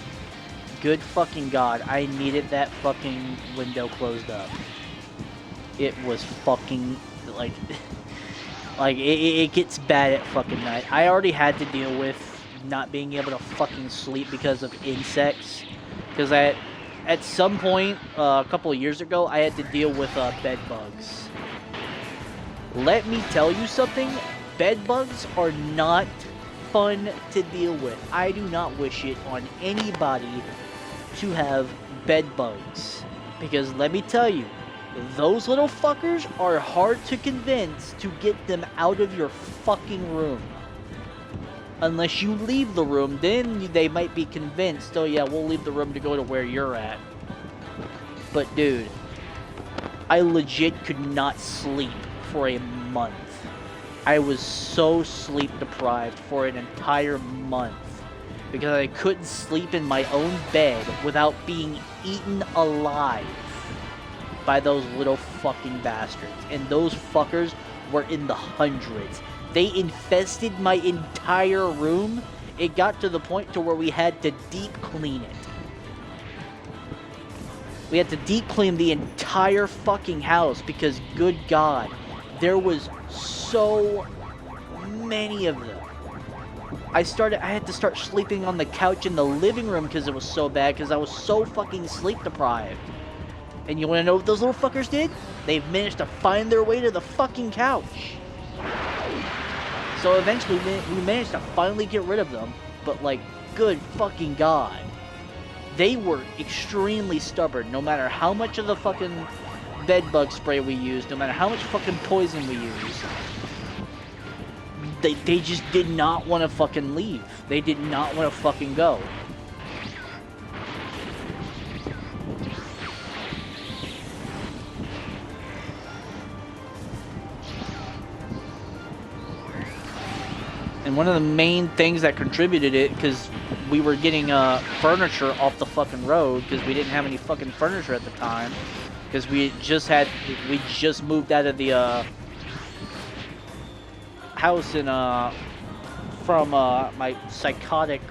A: good fucking god, I needed that fucking window closed up. It was fucking, like, it gets bad at fucking night. I already had to deal with not being able to fucking sleep because of insects. Because at some point, a couple of years ago, I had to deal with bed bugs. Let me tell you something, bed bugs are not fun to deal with. I do not wish it on anybody to have bed bugs. Because let me tell you, those little fuckers are hard to convince to get them out of your fucking room. Unless you leave the room, then they might be convinced, oh yeah, we'll leave the room to go to where you're at. But dude, I legit could not sleep for a month. I was so sleep deprived for an entire month. Because I couldn't sleep in my own bed without being eaten alive by those little fucking bastards. And those fuckers were in the hundreds. They infested my entire room. It got to the point to where we had to deep clean it. We had to deep clean the entire fucking house because, good god, there was so many of them. I had to start sleeping on the couch in the living room because it was so bad, because I was so fucking sleep deprived. And you want to know what those little fuckers did? They've managed to find their way to the fucking couch. So eventually we managed to finally get rid of them, but like, good fucking god. They were extremely stubborn, no matter how much of the fucking bed bug spray we used, no matter how much fucking poison we used. They just did not want to fucking leave. They did not want to fucking go. And one of the main things that contributed it, because we were getting furniture off the fucking road, because we didn't have any fucking furniture at the time, because we just moved out of the house in from my psychotic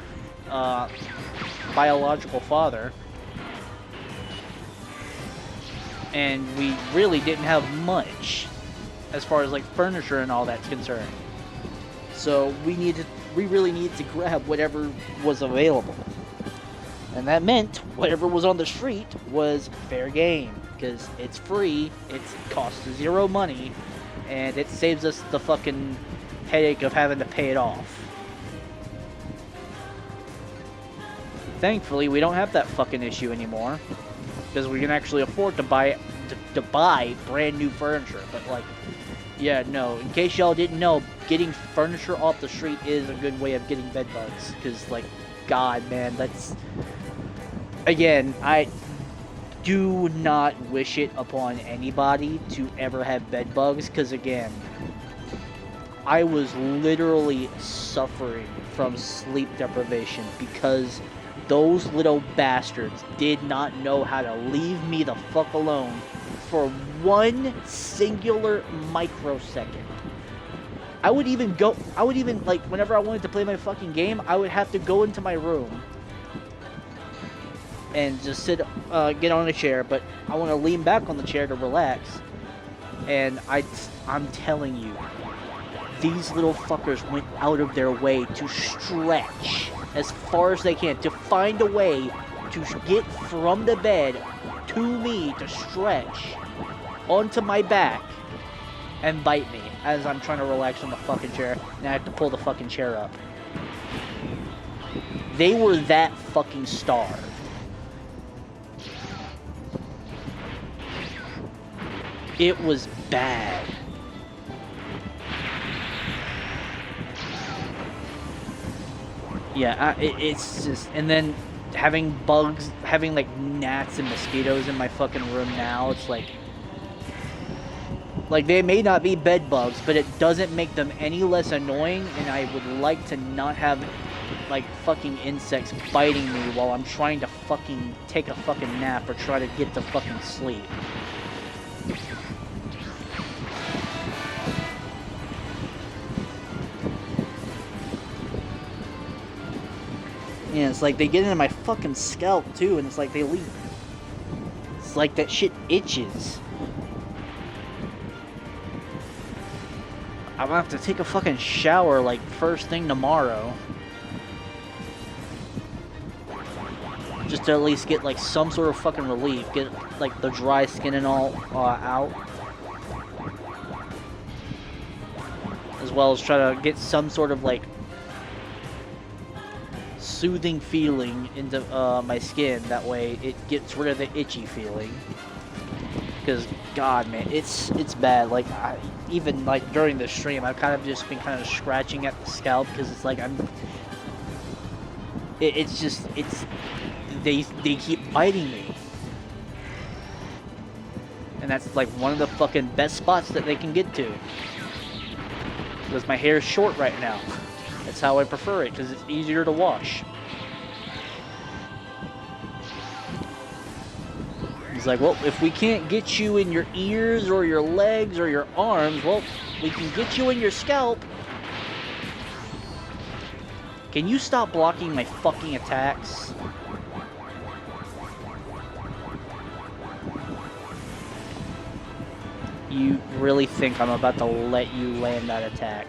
A: biological father, and we really didn't have much as far as like furniture and all that's concerned. So we really needed to grab whatever was available. And that meant whatever was on the street was fair game. Because it's free, it costs zero money, and it saves us the fucking headache of having to pay it off. Thankfully, we don't have that fucking issue anymore. Because we can actually afford to buy brand new furniture. But like, yeah, no, in case y'all didn't know, getting furniture off the street is a good way of getting bed bugs. Because, like, god, man, that's... Again, I do not wish it upon anybody to ever have bed bugs. Because, again, I was literally suffering from sleep deprivation because those little bastards did not know how to leave me the fuck alone for one singular microsecond. I would even, like, whenever I wanted to play my fucking game, I would have to go into my room and just get on a chair, but I want to lean back on the chair to relax. And I'm telling you, these little fuckers went out of their way to stretch as far as they can, to find a way to get from the bed to me, to stretch onto my back and bite me as I'm trying to relax on the fucking chair, and I have to pull the fucking chair up. They were that fucking starved. It was bad. Yeah, it's just, and then having bugs, having like gnats and mosquitoes in my fucking room now, it's like they may not be bed bugs, but it doesn't make them any less annoying, and I would like to not have like fucking insects biting me while I'm trying to fucking take a fucking nap or try to get to fucking sleep. Yeah, it's like they get into my fucking scalp too, and it's like they leave. It's like that shit itches. I'm gonna have to take a fucking shower like first thing tomorrow. Just to at least get like some sort of fucking relief. Get like the dry skin and all out. As well as try to get some sort of like soothing feeling into my skin. That way it gets rid of the itchy feeling. Because God, man, it's bad. Like even like during the stream, I've kind of just been kind of scratching at the scalp because it's like they keep biting me, and that's like one of the fucking best spots that they can get to. Because my hair is short right now. That's how I prefer it, because it's easier to wash. He's like, well, if we can't get you in your ears or your legs or your arms, well, we can get you in your scalp. Can you stop blocking my fucking attacks? You really think I'm about to let you land that attack?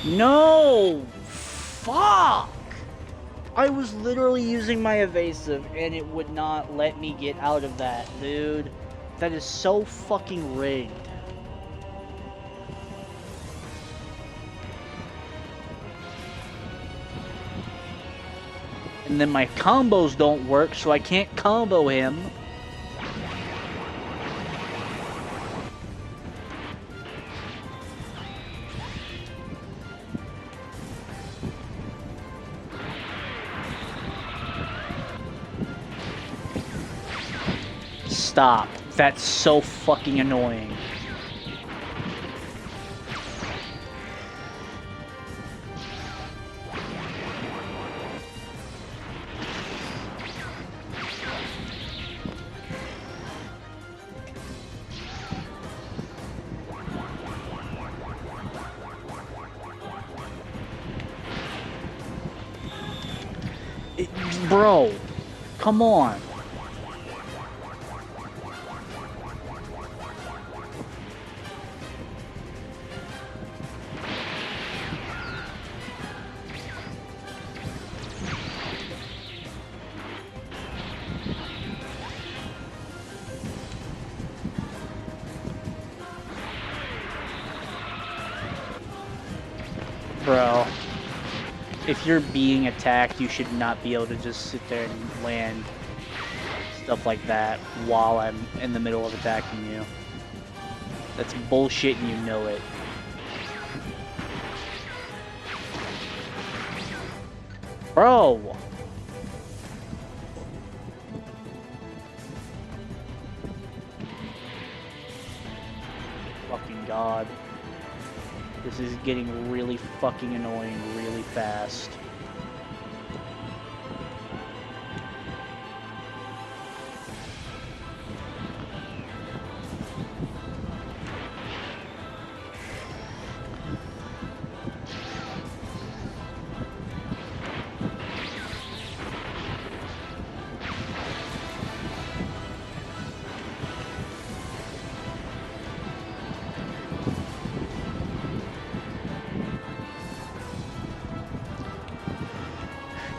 A: No! Fuck! I was literally using my evasive and it would not let me get out of that, dude. That is so fucking rigged. And then my combos don't work, so I can't combo him. Stop. That's so fucking annoying. Bro, come on. Bro, if you're being attacked, you should not be able to just sit there and land stuff like that while I'm in the middle of attacking you. That's bullshit and you know it. Bro! Fucking God. This is getting really fucking annoying really fast.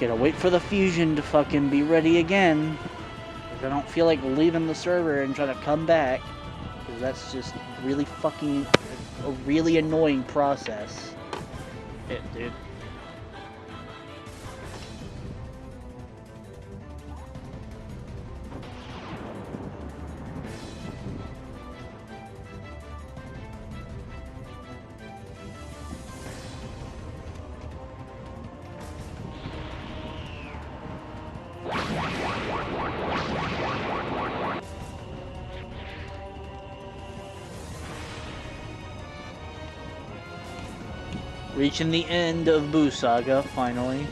A: Gotta wait for the fusion to fucking be ready again. I don't feel like leaving the server and trying to come back. Because that's just really fucking a really annoying process. Shit, dude. Reaching the end of Boo Saga, finally.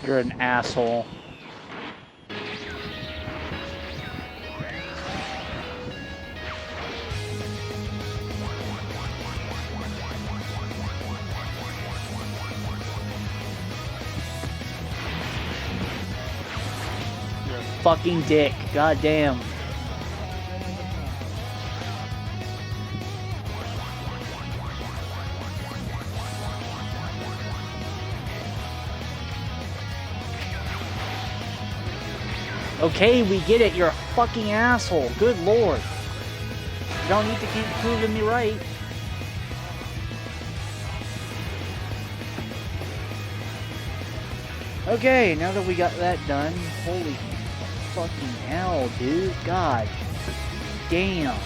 A: You're an asshole. You're a fucking dick. Goddamn. Okay, we get it. You're a fucking asshole. Good lord. You don't need to keep proving me right. Okay, now that we got that done, holy fucking hell, dude. God damn.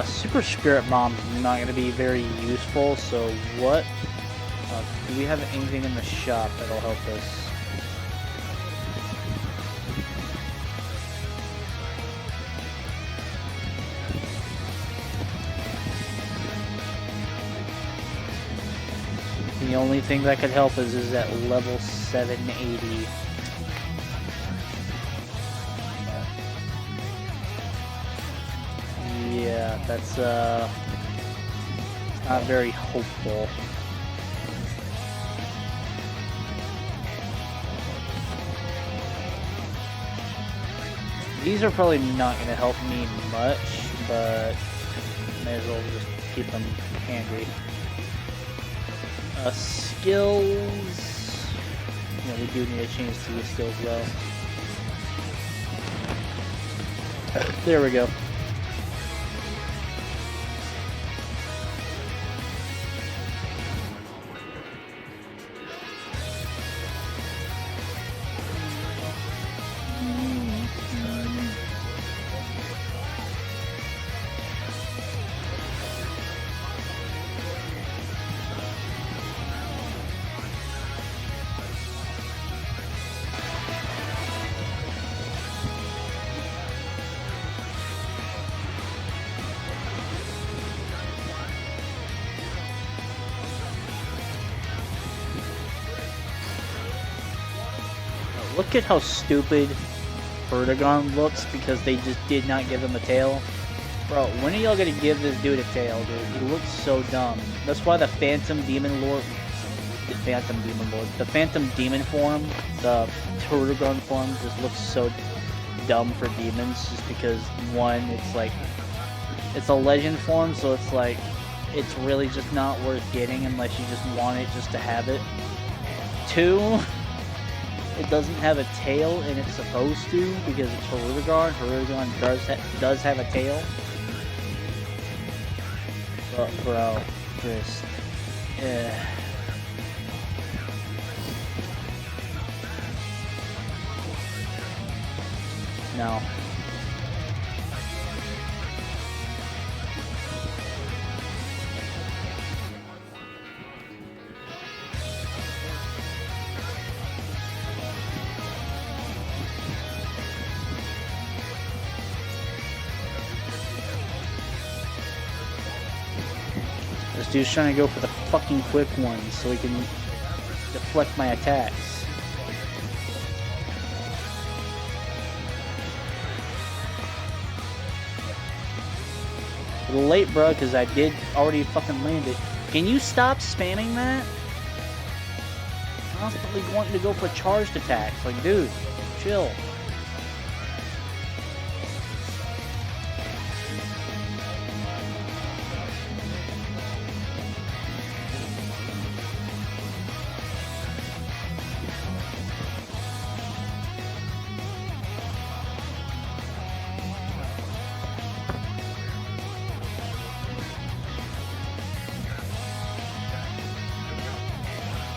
A: Super Spirit Bomb's not going to be very useful, so what? Do we have anything in the shop that'll help us? The only thing that could help us is at level 780. Yeah, that's not very hopeful. These are probably not going to help me much, but may as well just keep them handy. Skills. Yeah, we do need to change to the skills though. There we go. Look at how stupid Vertigon looks because they just did not give him a tail. Bro, when are y'all gonna give this dude a tail, dude? He looks so dumb. That's why the Phantom Demon form, the Vertigon form, just looks so dumb for demons. Just because, one, it's like, it's a legend form, so it's like, it's really just not worth getting unless you just want it just to have it. Two, it doesn't have a tail, and it's supposed to because it's Vertigon. Vertigon does have a tail. But bro, just no. This dude's trying to go for the fucking quick ones so he can deflect my attacks. A little late, bro, because I did already fucking land it. Can you stop spamming that? Constantly wanting to go for charged attacks. Like, dude, chill.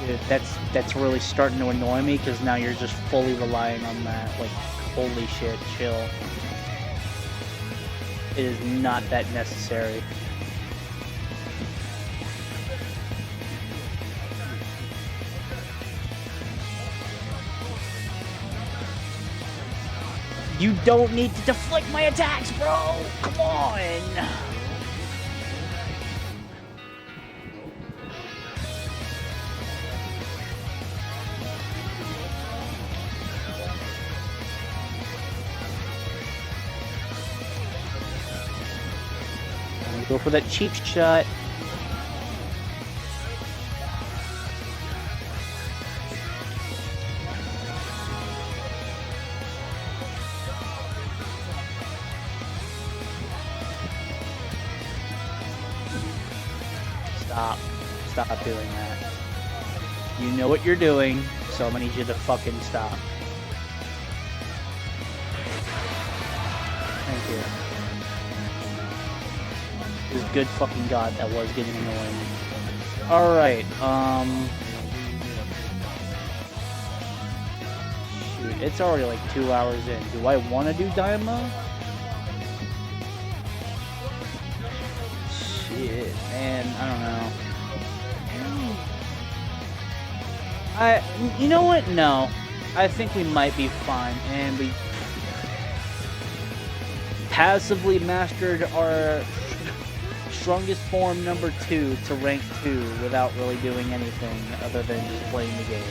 A: Dude, that's really starting to annoy me because now you're just fully relying on that. Like, holy shit, chill. It is not that necessary. You don't need to deflect my attacks, bro! Come on! Go for that cheap shot. Stop doing that. You know what you're doing, so I'm gonna need you to fucking stop. Thank you. This good fucking god, that was getting annoying. Alright, shoot, it's already like 2 hours in. Do I want to do Daima? Shit, man, I don't know. You know what? No. I think we might be fine, and we passively mastered our strongest form number 2 to rank 2 without really doing anything other than just playing the game.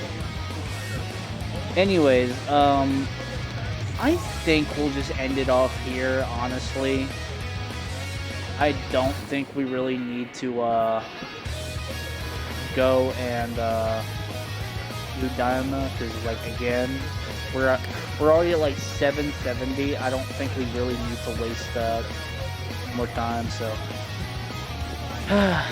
A: Anyways, I think we'll just end it off here, honestly. I don't think we really need to go and do Daima, because like again, we're already at like 770. I don't think we really need to waste more time. So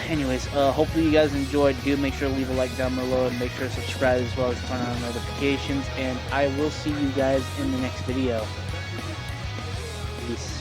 A: anyways, hopefully you guys enjoyed. Do make sure to leave a like down below and make sure to subscribe as well as turn on notifications, and I will see you guys in the next video. Peace.